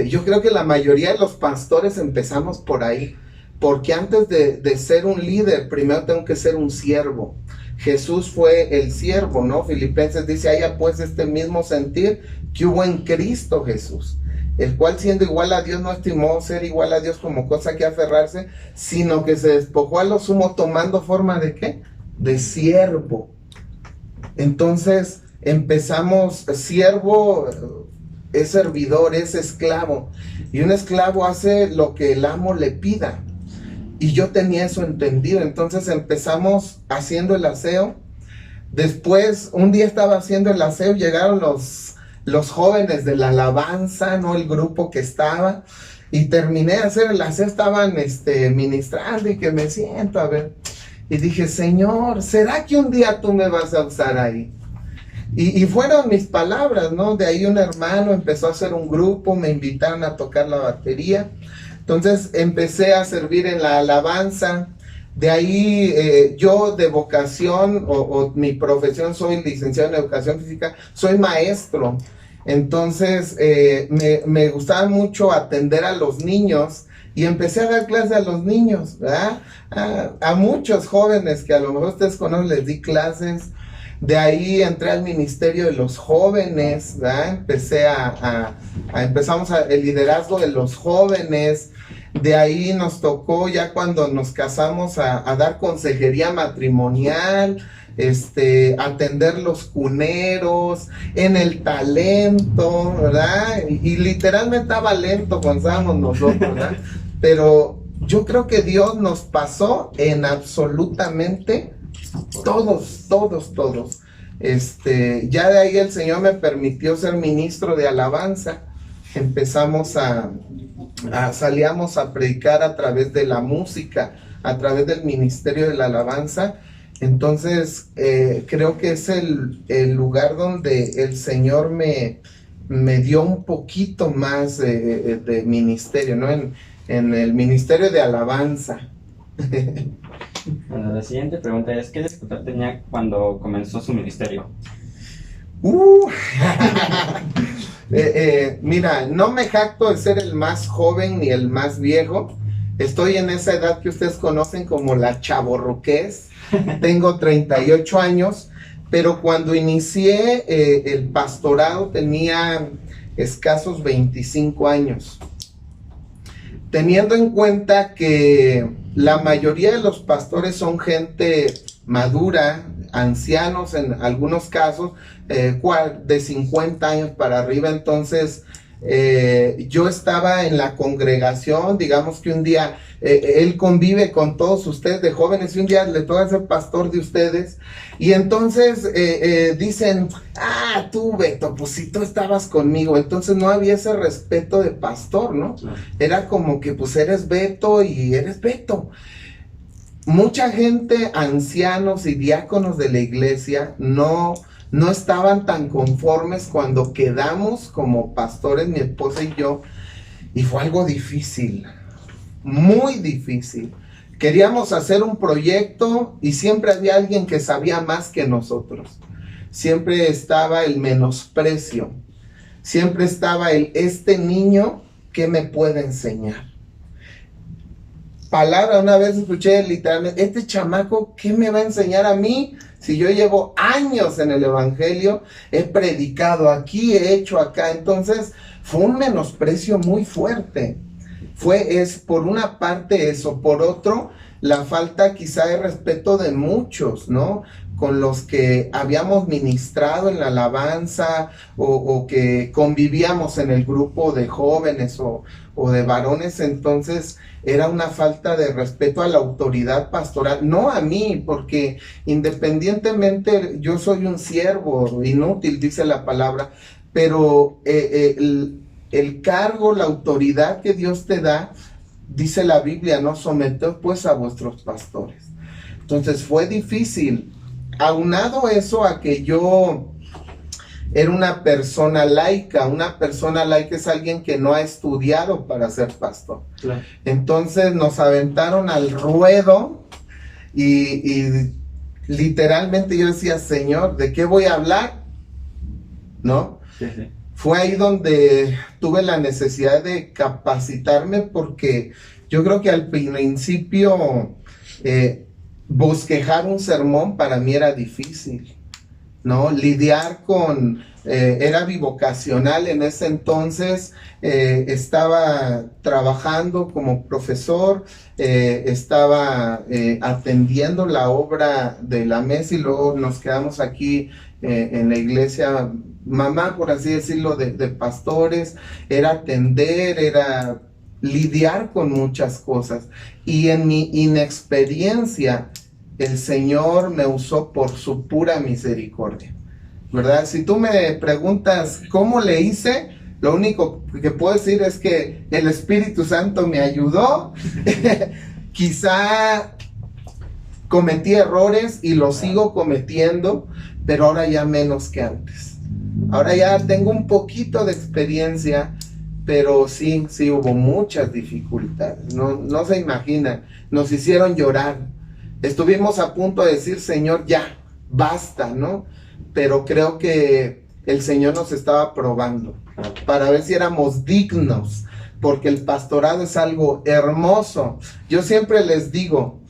Yo creo que la mayoría de los pastores empezamos por ahí, porque antes de ser un líder, primero tengo que ser un siervo. Jesús fue el siervo, ¿no? Filipenses dice, haya pues este mismo sentir que hubo en Cristo Jesús, el cual siendo igual a Dios no estimó ser igual a Dios como cosa que aferrarse, sino que se despojó a lo sumo tomando forma ¿de qué? De siervo. Entonces empezamos, siervo es servidor, es esclavo, y un esclavo hace lo que el amo le pida, y yo tenía eso entendido. Entonces empezamos haciendo el aseo. Después, un día estaba haciendo el aseo, llegaron los jóvenes de la alabanza, ¿no?, el grupo que estaba, y terminé de hacer el aseo, estaban ministrando, y que me siento a ver, y dije, Señor, ¿será que un día tú me vas a usar ahí? Y fueron mis palabras, ¿no? De ahí un hermano empezó a hacer un grupo, me invitaron a tocar la batería. Entonces empecé a servir en la alabanza. De ahí yo de vocación o mi profesión soy licenciado en educación física, soy maestro. Entonces me gustaba mucho atender a los niños y empecé a dar clases a los niños, ¿verdad? A muchos jóvenes que a lo mejor ustedes conocen, les di clases. De ahí entré al ministerio de los jóvenes, ¿verdad? Empezamos el liderazgo de los jóvenes. De ahí nos tocó ya cuando nos casamos a dar consejería matrimonial, atender los cuneros, en el talento, ¿verdad? Y literalmente estaba lento cuando estábamos nosotros, ¿verdad? Pero yo creo que Dios nos pasó en absolutamente todos. Ya de ahí el Señor me permitió ser ministro de alabanza. Empezamos salíamos a predicar a través de la música, a través del ministerio de la alabanza. Entonces creo que es el lugar donde el Señor me dio un poquito más de ministerio, ¿no? En el ministerio de alabanza. Bueno, la siguiente pregunta es, ¿qué dificultad tenía cuando comenzó su ministerio? Mira, no me jacto de ser el más joven ni el más viejo. Estoy en esa edad que ustedes conocen como la chavorruquez. Tengo 38 años, pero cuando inicié el pastorado tenía escasos 25 años. Teniendo en cuenta que la mayoría de los pastores son gente madura, ancianos en algunos casos, de 50 años para arriba. Entonces yo estaba en la congregación, digamos que un día él convive con todos ustedes de jóvenes y un día le toca ser pastor de ustedes y entonces dicen, tú Beto, pues si tú estabas conmigo. Entonces no había ese respeto de pastor, ¿no? Era como que pues eres Beto y eres Beto. Mucha gente, ancianos y diáconos de la iglesia, no estaban tan conformes cuando quedamos como pastores, mi esposa y yo, y fue algo difícil, muy difícil. Queríamos hacer un proyecto y siempre había alguien que sabía más que nosotros. Siempre estaba el menosprecio, siempre estaba este niño, ¿qué me puede enseñar? Palabra, una vez escuché literalmente, este chamaco, ¿qué me va a enseñar a mí? Si yo llevo años en el evangelio, he predicado aquí, he hecho acá. Entonces fue un menosprecio muy fuerte. Es por una parte eso, por otro, la falta quizá de respeto de muchos, ¿no? Con los que habíamos ministrado en la alabanza o que convivíamos en el grupo de jóvenes o de varones. Entonces era una falta de respeto a la autoridad pastoral, no a mí, porque independientemente yo soy un siervo inútil, dice la palabra, pero el cargo, la autoridad que Dios te da, dice la Biblia, no someteos pues a vuestros pastores. Entonces fue difícil. Aunado eso a que yo era una persona laica es alguien que no ha estudiado para ser pastor. Claro. Entonces nos aventaron al ruedo y literalmente yo decía, Señor, ¿de qué voy a hablar? ¿No? Sí. Fue ahí donde tuve la necesidad de capacitarme porque yo creo que al principio bosquejar un sermón para mí era difícil, ¿no? Lidiar era bivocacional en ese entonces, estaba trabajando como profesor, estaba atendiendo la obra de la mesa y luego nos quedamos aquí en la iglesia mamá, por así decirlo, de pastores. Era atender, era lidiar con muchas cosas y en mi inexperiencia el Señor me usó por su pura misericordia, ¿verdad? Si tú me preguntas cómo le hice, lo único que puedo decir es que el Espíritu Santo me ayudó. Quizá cometí errores y los sigo cometiendo, pero ahora ya menos que antes. Ahora ya tengo un poquito de experiencia, pero sí hubo muchas dificultades. No se imaginan, nos hicieron llorar. estuvimos a punto de decir, Señor, ya, basta, ¿no? Pero creo que el Señor nos estaba probando para ver si éramos dignos, porque el pastorado es algo hermoso. Yo siempre les digo,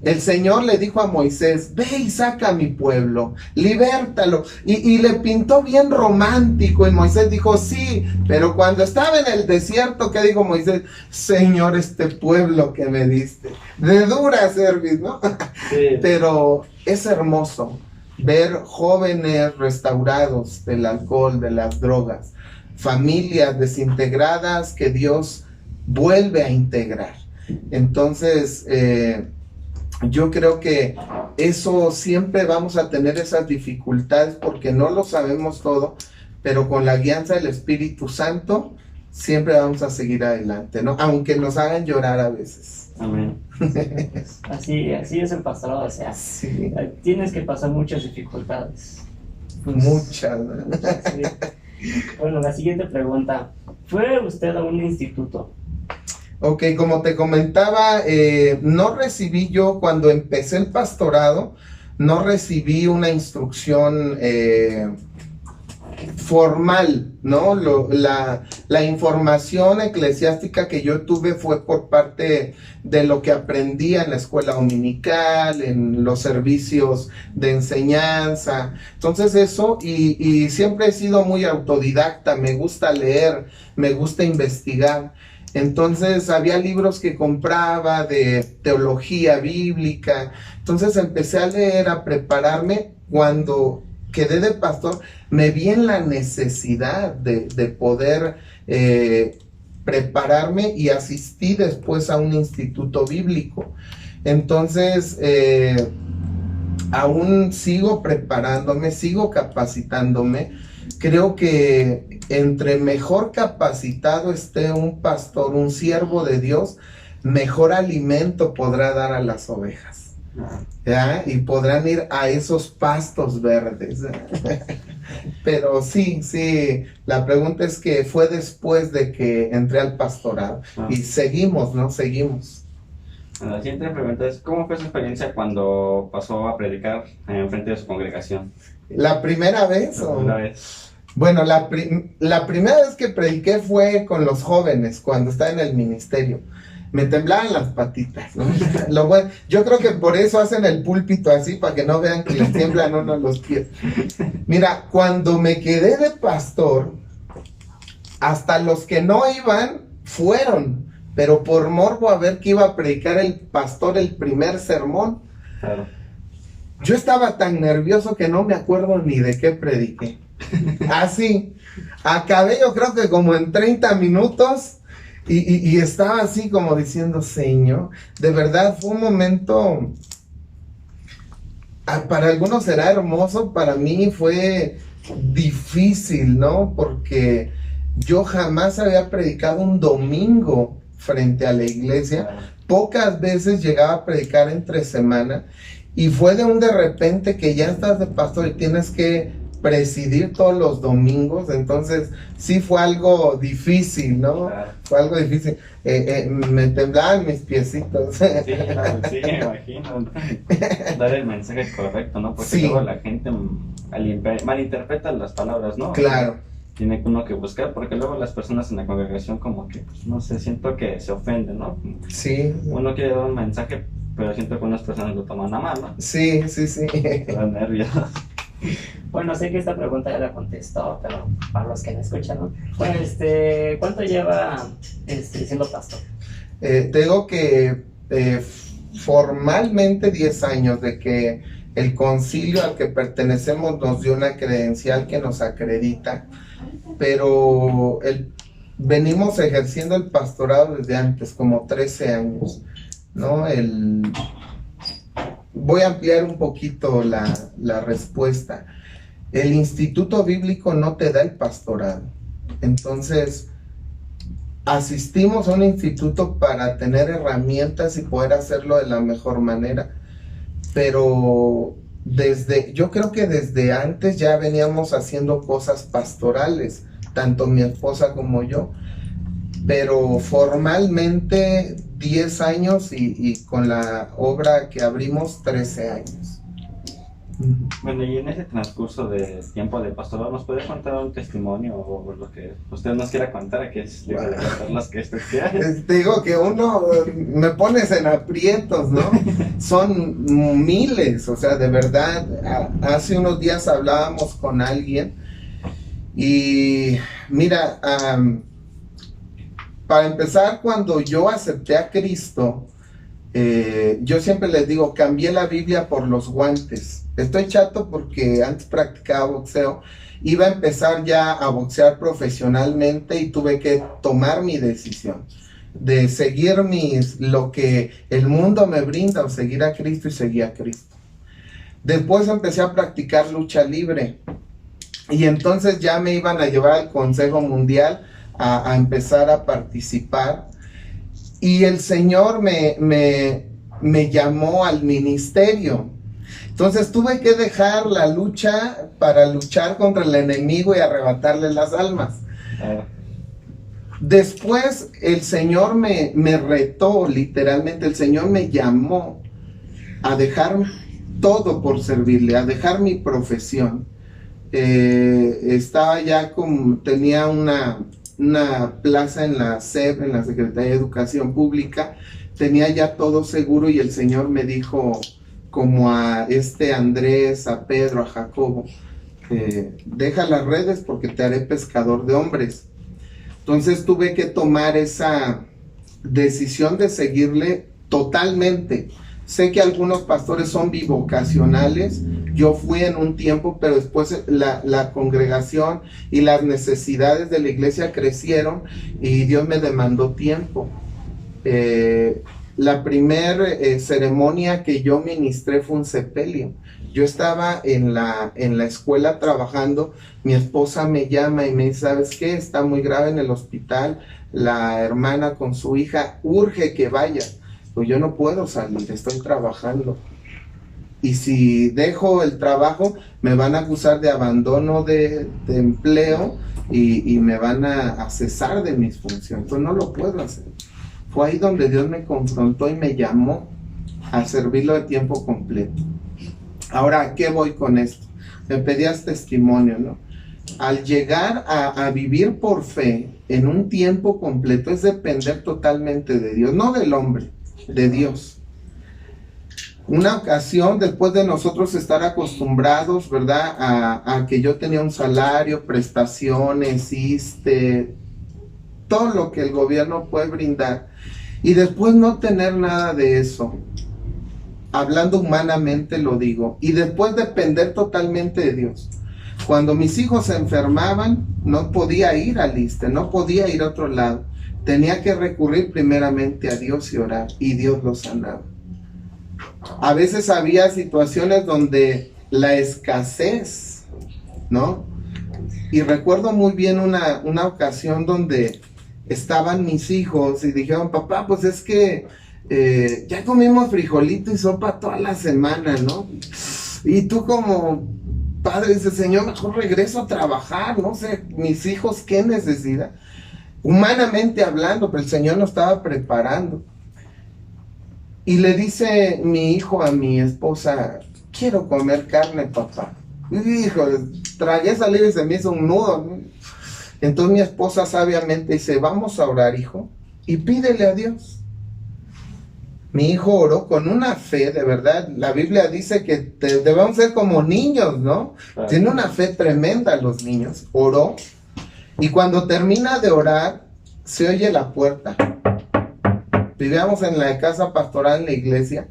el Señor le dijo a Moisés, ve y saca a mi pueblo, libértalo, y le pintó bien romántico, y Moisés dijo, sí, pero cuando estaba en el desierto, ¿qué dijo Moisés? Señor, este pueblo que me diste, de dura serviz, ¿no? Sí. Pero es hermoso ver jóvenes restaurados del alcohol, de las drogas, familias desintegradas que Dios vuelve a integrar. Entonces, yo creo que eso siempre vamos a tener esas dificultades porque no lo sabemos todo, pero con la guianza del Espíritu Santo siempre vamos a seguir adelante, ¿no? Aunque nos hagan llorar a veces. Amén. Así es el pastorado, o sea, sí. Tienes que pasar muchas dificultades. Pues, muchas, ¿no? Sí. Bueno, la siguiente pregunta, ¿fue usted a un instituto? Ok, como te comentaba, no recibí yo, cuando empecé el pastorado, no recibí una instrucción formal, ¿no? La información eclesiástica que yo tuve fue por parte de lo que aprendí en la escuela dominical, en los servicios de enseñanza. Entonces eso, y siempre he sido muy autodidacta, me gusta leer, me gusta investigar. Entonces había libros que compraba de teología bíblica. Entonces empecé a leer, a prepararme. Cuando quedé de pastor, me vi en la necesidad de poder prepararme, y asistí después a un instituto bíblico. Entonces, aún sigo preparándome, sigo capacitándome. Creo que entre mejor capacitado esté un pastor, un siervo de Dios, mejor alimento podrá dar a las ovejas, ¿ya? Y podrán ir a esos pastos verdes. Pero sí, la pregunta es que fue después de que entré al pastorado. Y seguimos, ¿no? Seguimos. La siguiente pregunta es, ¿cómo fue su experiencia cuando pasó a predicar en frente de su congregación? ¿La primera vez? La primera vez. Bueno, la primera vez que prediqué fue con los jóvenes, cuando estaba en el ministerio. Me temblaban las patitas, ¿no? Yo creo que por eso hacen el púlpito así, para que no vean que les tiemblan uno los pies. Mira, cuando me quedé de pastor, hasta los que no iban, fueron, pero por morbo a ver que iba a predicar el pastor el primer sermón. Claro. Yo estaba tan nervioso que no me acuerdo ni de qué prediqué. Así, acabé yo creo que como en 30 minutos y estaba así como diciendo, Señor, de verdad fue un momento, para algunos será hermoso, para mí fue difícil, ¿no? Porque yo jamás había predicado un domingo frente a la iglesia, pocas veces llegaba a predicar entre semana, y fue de repente que ya estás de pastor y tienes que presidir todos los domingos. Entonces sí fue algo difícil, ¿no? Claro. Fue algo difícil. Me temblaban mis piecitos. Sí, me imagino. Dar el mensaje correcto, ¿no? Porque luego la gente malinterpreta las palabras, ¿no? Claro. Tiene uno que buscar, porque luego las personas en la congregación como que, pues, no sé, siento que se ofenden, ¿no? Sí. Uno quiere dar un mensaje, pero siento que unas personas lo toman a mal, ¿no? Sí. Están nerviosos. Bueno, sé que esta pregunta ya la contestó, pero para los que no escuchan, ¿no? Bueno, ¿cuánto lleva siendo pastor? Tengo que formalmente 10 años de que el concilio al que pertenecemos nos dio una credencial que nos acredita, pero venimos ejerciendo el pastorado desde antes, como 13 años, ¿no? Voy a ampliar un poquito la respuesta. El instituto bíblico no te da el pastorado. Entonces, asistimos a un instituto para tener herramientas y poder hacerlo de la mejor manera. Pero yo creo que desde antes ya veníamos haciendo cosas pastorales, tanto mi esposa como yo. Pero formalmente 10 años y con la obra que abrimos 13 años. Bueno, y en ese transcurso de tiempo de pastorado, ¿nos puede contar un testimonio o lo que usted nos quiera contar? Aquí es libre de contar las que usted quiera. Te digo que uno, me pones en aprietos, ¿no? Son miles, o sea, de verdad. Hace unos días hablábamos con alguien y mira, para empezar, cuando yo acepté a Cristo, yo siempre les digo, cambié la Biblia por los guantes. Estoy chato porque antes practicaba boxeo, iba a empezar ya a boxear profesionalmente y tuve que tomar mi decisión de seguir lo que el mundo me brinda o seguir a Cristo, y seguí a Cristo. Después empecé a practicar lucha libre y entonces ya me iban a llevar al Consejo Mundial a empezar a participar. Y el Señor me llamó al ministerio. Entonces tuve que dejar la lucha para luchar contra el enemigo y arrebatarle las almas. Después el Señor me retó, literalmente, el Señor me llamó a dejar todo por servirle, a dejar mi profesión. Estaba ya tenía una plaza en la SEP, en la Secretaría de Educación Pública, tenía ya todo seguro y el Señor me dijo, como a Andrés, a Pedro, a Jacobo, deja las redes porque te haré pescador de hombres. Entonces tuve que tomar esa decisión de seguirle totalmente. Sé que algunos pastores son bivocacionales, yo fui en un tiempo, pero después la congregación y las necesidades de la iglesia crecieron y Dios me demandó tiempo. La primera ceremonia que yo ministré fue un sepelio. Yo estaba en la escuela trabajando, mi esposa me llama y me dice, ¿sabes qué? Está muy grave en el hospital, la hermana con su hija, urge que vaya. Pues yo no puedo salir, estoy trabajando. Y si dejo el trabajo, me van a acusar de abandono de empleo y me van a cesar de mis funciones. Entonces no lo puedo hacer. Fue ahí donde Dios me confrontó y me llamó a servirlo de tiempo completo. Ahora, ¿a qué voy con esto? Me pedías testimonio, ¿no? Al llegar a vivir por fe en un tiempo completo es depender totalmente de Dios, no del hombre, de Dios. Una ocasión, después de nosotros estar acostumbrados, ¿verdad? A que yo tenía un salario, prestaciones, todo lo que el gobierno puede brindar, y después no tener nada de eso, hablando humanamente lo digo, y después depender totalmente de Dios. Cuando mis hijos se enfermaban, no podía ir al ISSSTE, no podía ir a otro lado, tenía que recurrir primeramente a Dios y orar, y Dios los sanaba. A veces había situaciones donde la escasez, ¿no? Y recuerdo muy bien una ocasión donde estaban mis hijos y dijeron, papá, pues es que ya comimos frijolito y sopa toda la semana, ¿no? Y tú como padre dices, Señor, mejor regreso a trabajar, no sé, mis hijos, qué necesidad. Humanamente hablando, pero el Señor nos estaba preparando. Y le dice mi hijo a mi esposa, quiero comer carne, papá. Hijo, tragué saliva y se me hizo un nudo, ¿no? Entonces mi esposa sabiamente dice, vamos a orar, hijo, y pídele a Dios. Mi hijo oró con una fe, de verdad. La Biblia dice que debemos ser como niños, ¿no? Claro. Tiene una fe tremenda los niños. Oró, y cuando termina de orar, se oye la puerta. Vivíamos en la casa pastoral en la iglesia.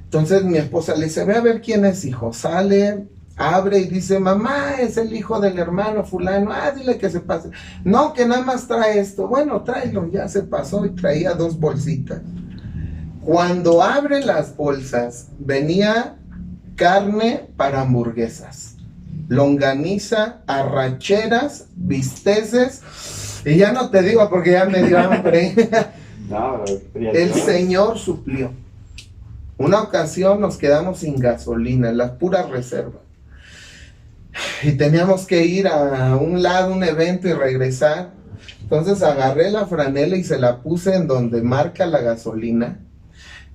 Entonces mi esposa le dice, ve a ver quién es, hijo. Sale, abre y dice, mamá, es el hijo del hermano fulano. Dile que se pase. No, que nada más trae esto. Bueno, tráelo. Ya se pasó y traía 2 bolsitas. Cuando abre las bolsas, venía carne para hamburguesas, longaniza, arracheras, bisteces, y ya no te digo porque ya me dio hambre. No, el Señor suplió. Una ocasión nos quedamos sin gasolina, en las puras reservas, y teníamos que ir a un lado, un evento y regresar. Entonces agarré la franela y se la puse en donde marca la gasolina.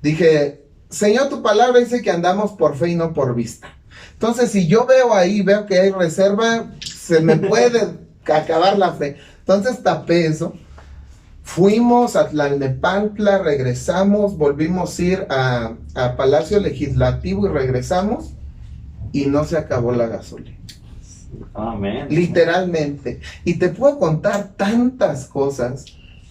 Dije, Señor, tu palabra dice que andamos por fe y no por vista. Entonces, si yo veo ahí, veo que hay reserva, se me puede acabar la fe. Entonces tapé eso. Fuimos a Tlalnepantla, regresamos, volvimos a ir a Palacio Legislativo y regresamos y no se acabó la gasolina. Amén. Literalmente. Y te puedo contar tantas cosas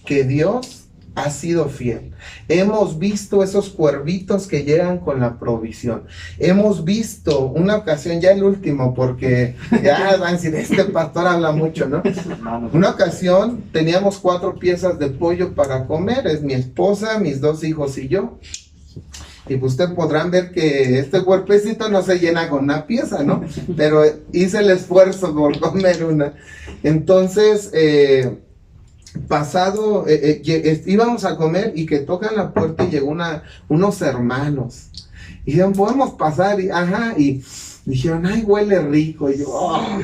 que Dios ha sido fiel. Hemos visto esos cuervitos que llegan con la provisión. Hemos visto una ocasión, ya el último, porque ya van a decir, este pastor habla mucho, ¿no? Una ocasión teníamos 4 piezas de pollo para comer, es mi esposa, mis 2 hijos y yo. Y pues ustedes podrán ver que este cuerpecito no se llena con una pieza, ¿no? Pero hice el esfuerzo por comer una. Entonces, íbamos a comer y que tocan la puerta y llegó unos hermanos. Y dijeron, ¿podemos pasar? Y dijeron, ay, huele rico. Y yo, oh.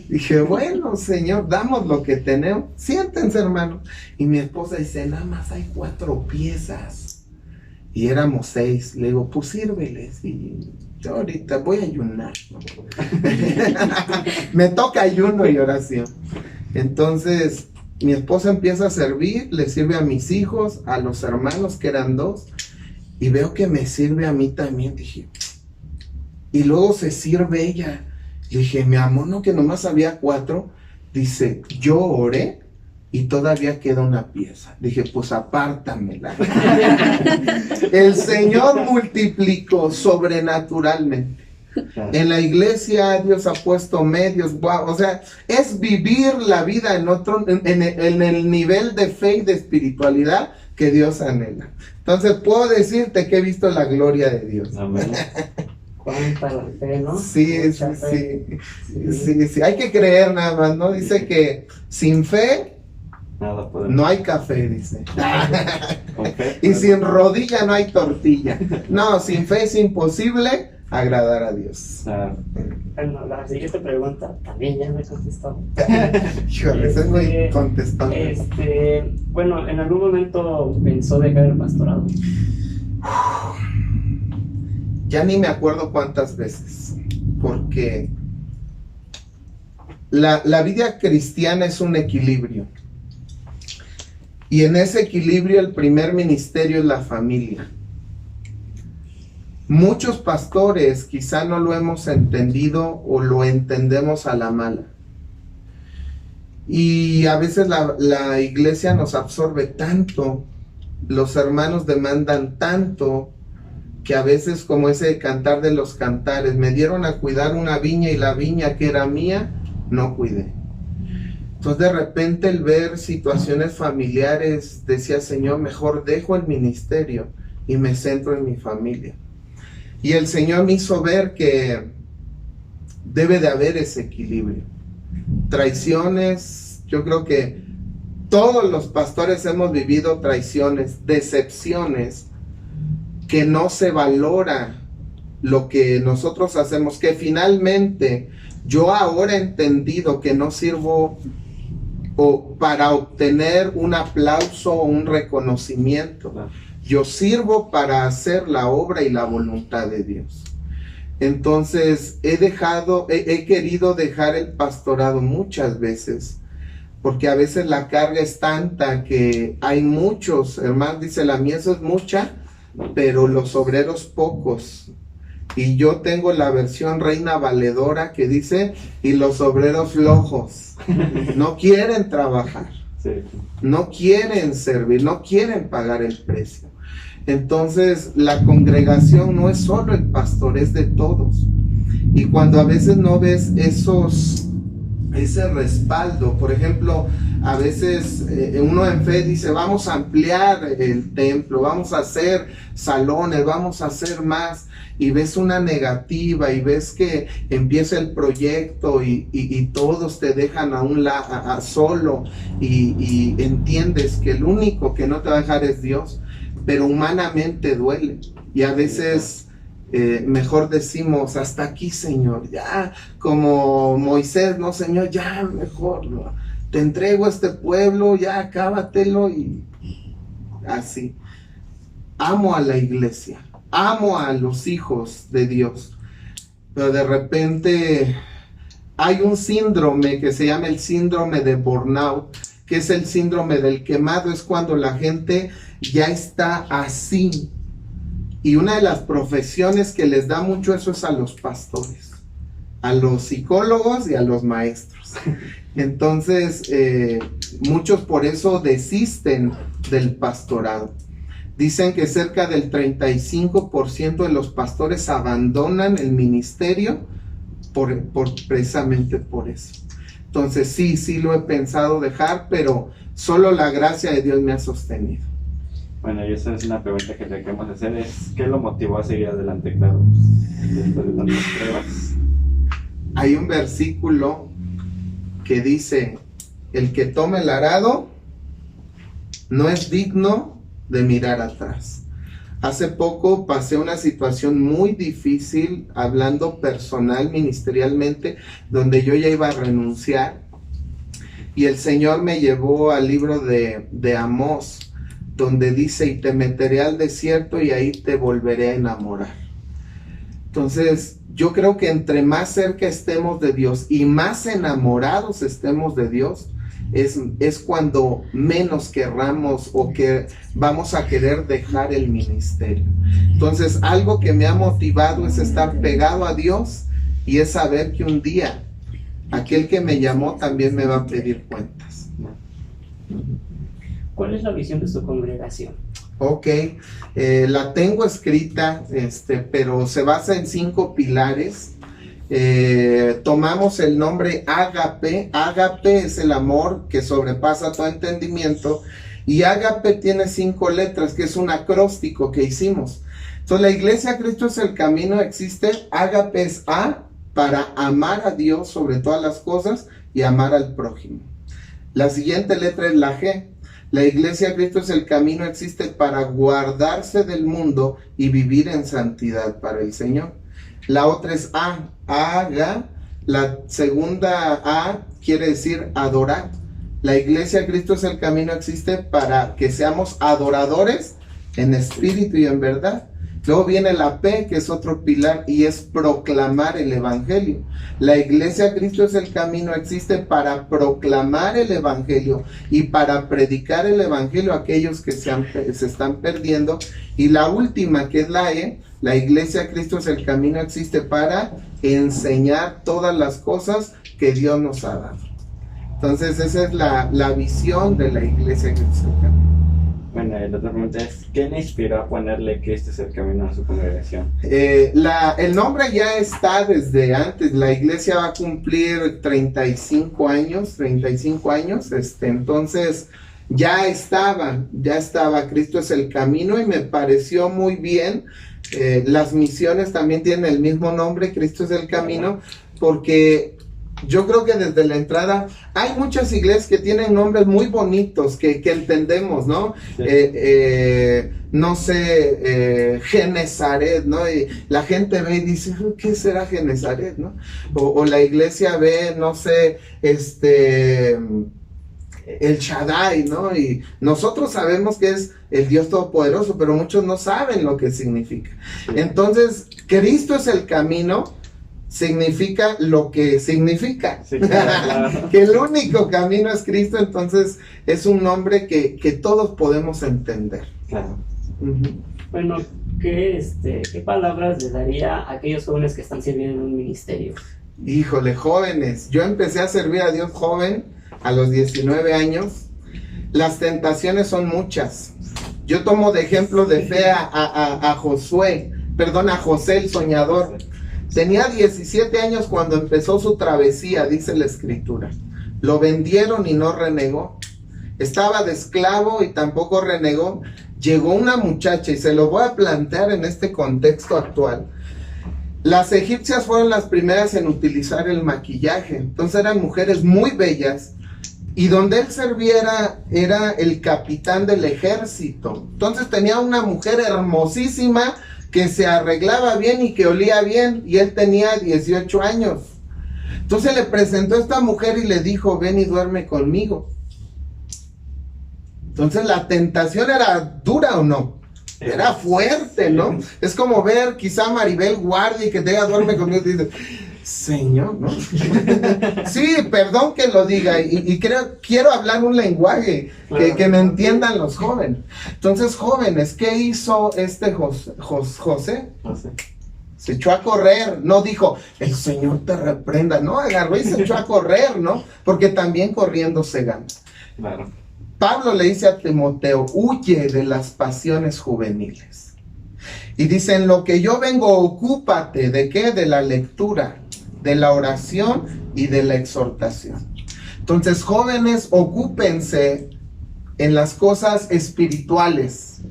Dije, bueno, Señor, damos lo que tenemos. Siéntense, hermano. Y mi esposa dice, nada más hay 4 piezas. Y éramos 6. Le digo, pues sírveles. Y yo ahorita voy a ayunar. Me toca ayuno y oración. Entonces, mi esposa empieza a servir, le sirve a mis hijos, a los hermanos que eran 2. Y veo que me sirve a mí también. Dije, y luego se sirve ella. Le dije, mi amor, no que nomás había 4. Dice, yo oré y todavía queda una pieza. Dije, pues apártamela. El Señor multiplicó sobrenaturalmente. En la iglesia Dios ha puesto medios, wow, o sea, es vivir la vida en el nivel de fe y de espiritualidad que Dios anhela. Entonces puedo decirte que he visto la gloria de Dios. Amén. Cuánta la fe, ¿no? Sí, hay que creer nada más, ¿no? Dice que sin fe Nada podemos. no hay café, dice. Con fe, Y sin rodilla no hay tortilla. No, sin fe es imposible agradar a Dios. Bueno, la siguiente pregunta también ya me contestó. Híjole, eso es muy contestón. Bueno, ¿en algún momento pensó dejar el pastorado? Ya ni me acuerdo cuántas veces, porque la vida cristiana es un equilibrio. Y en ese equilibrio el primer ministerio es la familia. Muchos pastores quizá no lo hemos entendido o lo entendemos a la mala. Y a veces la iglesia nos absorbe tanto, los hermanos demandan tanto, que a veces como ese cantar de los cantares, me dieron a cuidar una viña y la viña que era mía, no cuidé. Entonces de repente el ver situaciones familiares, decía, Señor, mejor dejo el ministerio y me centro en mi familia. Y el Señor me hizo ver que debe de haber ese equilibrio. Traiciones, yo creo que todos los pastores hemos vivido traiciones, decepciones, que no se valora lo que nosotros hacemos, que finalmente yo ahora he entendido que no sirvo para obtener un aplauso o un reconocimiento. Yo sirvo para hacer la obra y la voluntad de Dios. Entonces he querido dejar el pastorado muchas veces, porque a veces la carga es tanta que hay muchos, hermanos, dice la mies es mucha, pero los obreros pocos. Y yo tengo la versión Reina Valedora que dice, y los obreros flojos, no quieren trabajar, no quieren servir, no quieren pagar el precio. Entonces la congregación no es solo el pastor, es de todos. Y cuando a veces no ves ese respaldo, por ejemplo, a veces uno en fe dice, vamos a ampliar el templo, vamos a hacer salones, vamos a hacer más, y ves una negativa, y ves que empieza el proyecto y todos te dejan solo, y entiendes que el único que no te va a dejar es Dios, pero humanamente duele, y a veces mejor decimos, hasta aquí, Señor, ya, como Moisés, no, Señor, ya, mejor, no. te entrego este pueblo, ya acábatelo y así. Amo a la iglesia, amo a los hijos de Dios, pero de repente hay un síndrome que se llama el síndrome de burnout, que es el síndrome del quemado. Es cuando la gente ya está así. Y una de las profesiones que les da mucho eso es a los pastores, a los psicólogos y a los maestros. Entonces, muchos por eso desisten del pastorado. Dicen que cerca del 35% de los pastores abandonan el ministerio precisamente por eso. Entonces sí lo he pensado dejar, pero solo la gracia de Dios me ha sostenido. Bueno, y esa es una pregunta que le queremos hacer, es ¿qué lo motivó a seguir adelante, claro, después de tantas pruebas? Hay un versículo que dice, el que toma el arado no es digno de mirar atrás. Hace poco pasé una situación muy difícil, hablando personal, ministerialmente, donde yo ya iba a renunciar, y el Señor me llevó al libro de Amós, donde dice, y te meteré al desierto y ahí te volveré a enamorar. Entonces, yo creo que entre más cerca estemos de Dios y más enamorados estemos de Dios, es cuando menos querramos o que vamos a querer dejar el ministerio. Entonces, algo que me ha motivado es estar pegado a Dios y es saber que un día aquel que me llamó también me va a pedir cuentas. ¿Cuál es la visión de su congregación? Ok, la tengo escrita, pero se basa en 5 pilares. Tomamos el nombre Ágape. Ágape es el amor que sobrepasa todo entendimiento, y Ágape tiene 5 letras, que es un acróstico que hicimos. Entonces, la Iglesia Cristo es el Camino existe. Ágape es A, para amar a Dios sobre todas las cosas y amar al prójimo. La siguiente letra es la G. La Iglesia Cristo es el Camino existe para guardarse del mundo y vivir en santidad para el Señor. La otra es A, Haga. La segunda A quiere decir adorar. La Iglesia Cristo es el Camino existe para que seamos adoradores en espíritu y en verdad. Luego viene la P, que es otro pilar, y es proclamar el Evangelio. La Iglesia Cristo es el Camino existe para proclamar el Evangelio y para predicar el Evangelio a aquellos que se están perdiendo. Y la última, que es la E, la Iglesia Cristo es el Camino existe para enseñar todas las cosas que Dios nos ha dado. Entonces esa es la visión de la Iglesia Cristo es el Camino. Bueno, la otra pregunta es, ¿qué le inspiró a ponerle que este es el camino a su congregación? El nombre ya está desde antes. La iglesia va a cumplir 35 años, entonces ya estaba, Cristo es el Camino, y me pareció muy bien. Las misiones también tienen el mismo nombre, Cristo es el Camino, porque yo creo que desde la entrada hay muchas iglesias que tienen nombres muy bonitos que entendemos, ¿no? Sí. No sé, Genezaret, ¿no? Y la gente ve y dice, ¿qué será Genezaret, no? O la iglesia ve, no sé, el Shaddai, ¿no? Y nosotros sabemos que es el Dios Todopoderoso, pero muchos no saben lo que significa. Sí. Entonces, Cristo es el Camino significa lo que significa. Sí, claro. Que el único camino es Cristo, entonces es un nombre que todos podemos entender. Claro. Bueno, ¿qué palabras le daría a aquellos jóvenes que están sirviendo en un ministerio? Híjole, jóvenes, yo empecé a servir a Dios joven, a los 19 años. Las tentaciones son muchas. Yo tomo de ejemplo de fe a José el soñador. Tenía 17 años cuando empezó su travesía, dice la escritura. Lo vendieron y no renegó. Estaba de esclavo y tampoco renegó. Llegó una muchacha, y se lo voy a plantear en este contexto actual. Las egipcias fueron las primeras en utilizar el maquillaje. Entonces eran mujeres muy bellas. Y donde él servía era el capitán del ejército. Entonces tenía una mujer hermosísima que se arreglaba bien y que olía bien, y él tenía 18 años. Entonces le presentó a esta mujer y le dijo, ven y duerme conmigo. Entonces la tentación era dura o no, era fuerte, ¿no? Es como ver quizá a Maribel Guardia y que te diga duerme conmigo y dices, Señor, ¿no? Sí, perdón que lo diga y quiero hablar un lenguaje que me entiendan los jóvenes. Entonces, jóvenes, ¿qué hizo este José? Se echó a correr, no dijo, el Señor te reprenda, no, agarró y se echó a correr, ¿no? Porque también corriendo se gana. Claro. Pablo le dice a Timoteo, huye de las pasiones juveniles. Y dice, en lo que yo vengo, ocúpate, ¿de qué? De la lectura, de la oración y de la exhortación. Entonces, jóvenes, ocúpense en las cosas espirituales.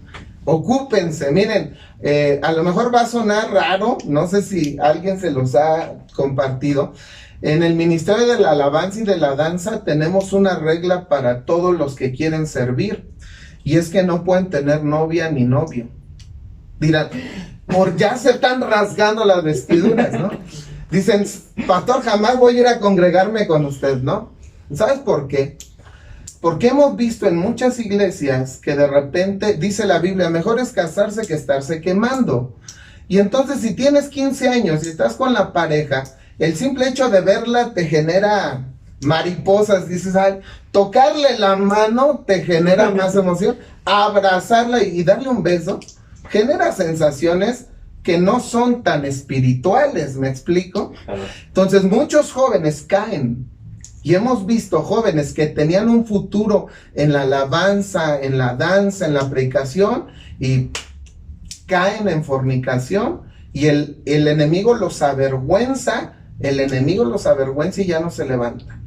Ocúpense, miren, a lo mejor va a sonar raro, no sé si alguien se los ha compartido. En el Ministerio de la Alabanza y de la Danza tenemos una regla para todos los que quieren servir, y es que no pueden tener novia ni novio. Dirán, por ya se están rasgando las vestiduras, ¿no? Dicen, pastor, jamás voy a ir a congregarme con usted, ¿no? ¿Sabes por qué? Porque hemos visto en muchas iglesias que de repente, dice la Biblia, mejor es casarse que estarse quemando. Y entonces si tienes 15 años y estás con la pareja, el simple hecho de verla te genera mariposas, dices, ay, tocarle la mano te genera más emoción, abrazarla y darle un beso genera sensaciones que no son tan espirituales, ¿me explico? Entonces muchos jóvenes caen. Y hemos visto jóvenes que tenían un futuro en la alabanza, en la danza, en la predicación, y caen en fornicación, y el enemigo los avergüenza, y ya no se levantan.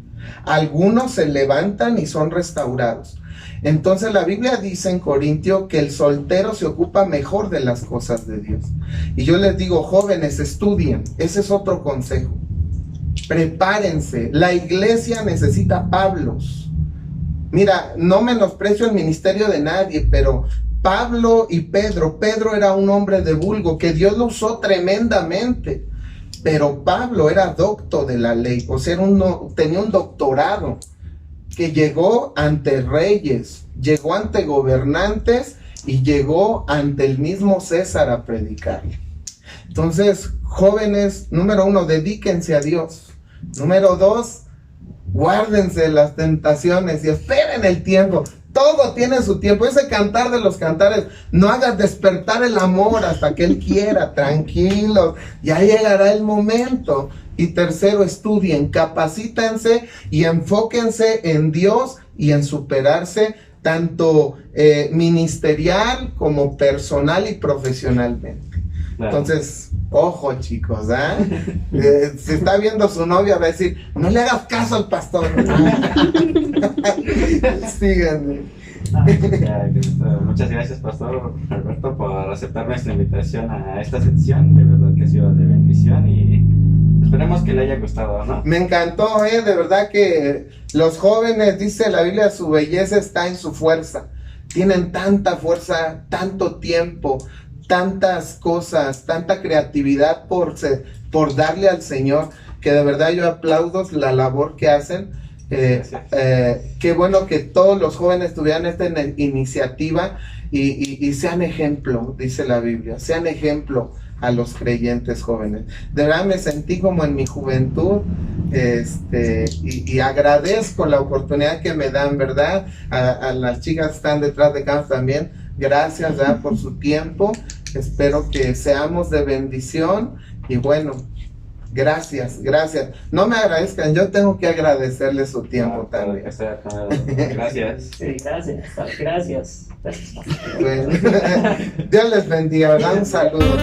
Algunos se levantan y son restaurados. Entonces la Biblia dice en Corintio que el soltero se ocupa mejor de las cosas de Dios. Y yo les digo, jóvenes, estudien, ese es otro consejo. Prepárense, la iglesia necesita Pablos. Mira, no menosprecio el ministerio de nadie, pero Pablo y Pedro era un hombre de vulgo, que Dios lo usó tremendamente, pero Pablo era docto de la ley, o sea, tenía un doctorado, que llegó ante reyes, llegó ante gobernantes y llegó ante el mismo César a predicar. Entonces, jóvenes, número 1, dedíquense a Dios. Número 2, guárdense de las tentaciones y esperen el tiempo. Todo tiene su tiempo. Ese cantar de los cantares, no hagas despertar el amor hasta que Él quiera. Tranquilos, ya llegará el momento. Y tercero, estudien, capacítense y enfóquense en Dios y en superarse tanto ministerial como personal y profesionalmente. Claro. Entonces, ojo, chicos, si está viendo su novia va a decir, no le hagas caso al pastor. Síganme. Muchas gracias, pastor Alberto, por aceptar nuestra invitación a esta sección. De verdad que ha sido de bendición y esperemos que le haya gustado, ¿no? Me encantó, de verdad que los jóvenes, dice la Biblia, su belleza está en su fuerza. Tienen tanta fuerza, tanto tiempo, tantas cosas, tanta creatividad por darle al Señor, que de verdad yo aplaudo la labor que hacen. Qué bueno que todos los jóvenes tuvieran esta iniciativa y sean ejemplo, dice la Biblia, sean ejemplo a los creyentes jóvenes. De verdad me sentí como en mi juventud, y agradezco la oportunidad que me dan, ¿verdad? A las chicas que están detrás de cámaras también, gracias, ¿verdad? Por su tiempo. Espero que seamos de bendición y bueno, gracias. No me agradezcan, yo tengo que agradecerles su tiempo también. Gracias. Sí, gracias. Bueno, Dios les bendiga, ¿verdad? Un saludo.